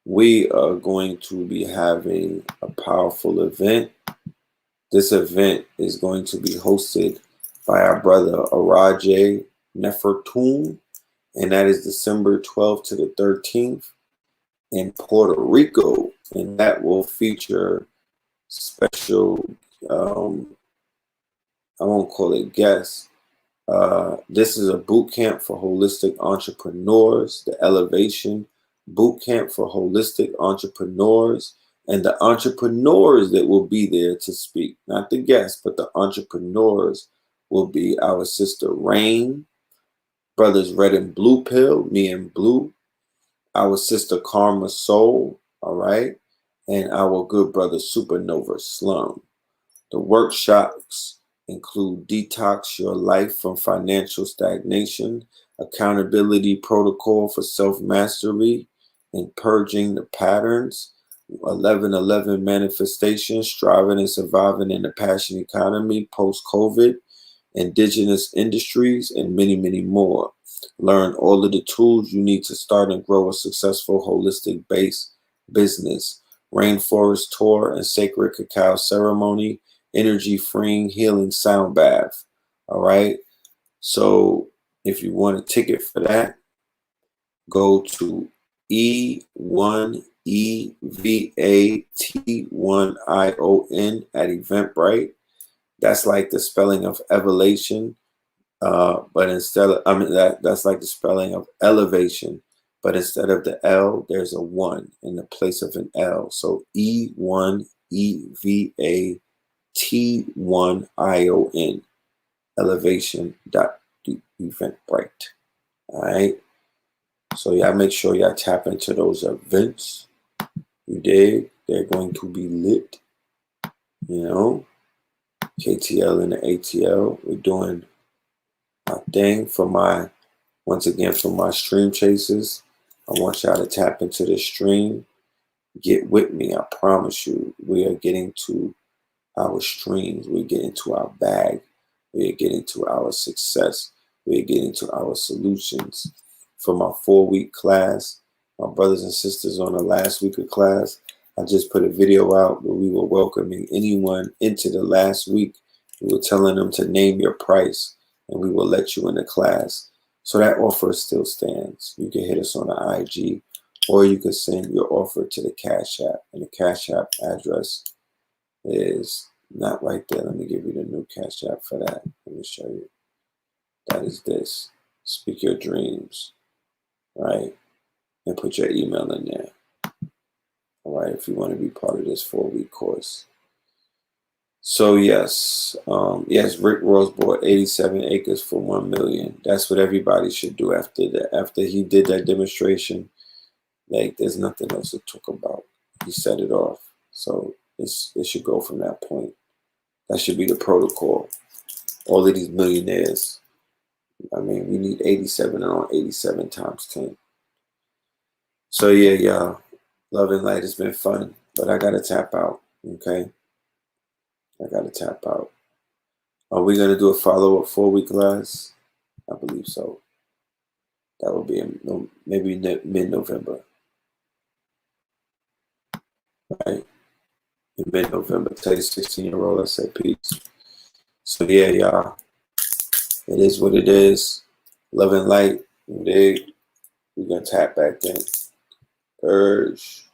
we are going to be having a powerful event. This event is going to be hosted by our brother Araje Nefertun, and that is December 12th to the 13th in Puerto Rico, and that will feature special, I won't call it guests. This is a boot camp for holistic entrepreneurs, the Elevation Boot Camp for Holistic Entrepreneurs, and the entrepreneurs that will be there to speak, not the guests, but the entrepreneurs will be our sister Rain, brothers Red and Blue Pill, me and Blue, our sister Karma Soul, all right, and our good brother Supernova Slum. The workshops include Detox Your Life from Financial Stagnation, Accountability Protocol for Self-Mastery, and Purging the Patterns, 1111 Manifestation, Striving and Surviving in the Passion Economy Post-COVID, Indigenous Industries, and many, many more. Learn all of the tools you need to start and grow a successful holistic-based business. Rainforest Tour and Sacred Cacao Ceremony, energy freeing healing sound bath. All right. So if you want a ticket for that, go to E1EVAT1ION at Eventbrite. That's like the spelling of Evolution, but instead of, that's like the spelling of elevation, but instead of the L, there's a 1 in the place of an L. So E1EVAT1ION, elevation.eventbrite. All right. So y'all make sure y'all tap into those events. You dig? They're going to be lit. You know, KTL and the ATL. We're doing our thing for my, once again, for my stream chasers. I want y'all to tap into this stream. Get with me. I promise you, we are getting to our streams. We're getting to our bag. We're getting to our success. We're getting to our solutions. For my 4-week class, my brothers and sisters on the last week of class, I just put a video out where we were welcoming anyone into the last week. We were telling them to name your price, and we will let you in the class. So that offer still stands. You can hit us on the IG, or you can send your offer to the Cash App. And the Cash App address is not right there. Let me give you the new Cash App for that. Let me show you. That is this. Speak Your Dreams. Right? And put your email in there. All right, if you want to be part of this 4-week course. So yes, Rick Ross bought 87 acres for $1 million. That's what everybody should do after that. After he did that demonstration, like there's nothing else to talk about. He set it off. So it should go from that point. That should be the protocol. All of these millionaires. I mean, we need 87 and on 87 times 10. So yeah, y'all. Love and light has been fun, but I gotta tap out. Okay, I gotta tap out. Are we gonna do a follow-up 4-week class? I believe so. That will be in maybe mid-November, right? In mid-November. Tell the 16-year-old I said peace. So yeah, y'all. It is what it is. Love and light. We're gonna tap back in. Purge.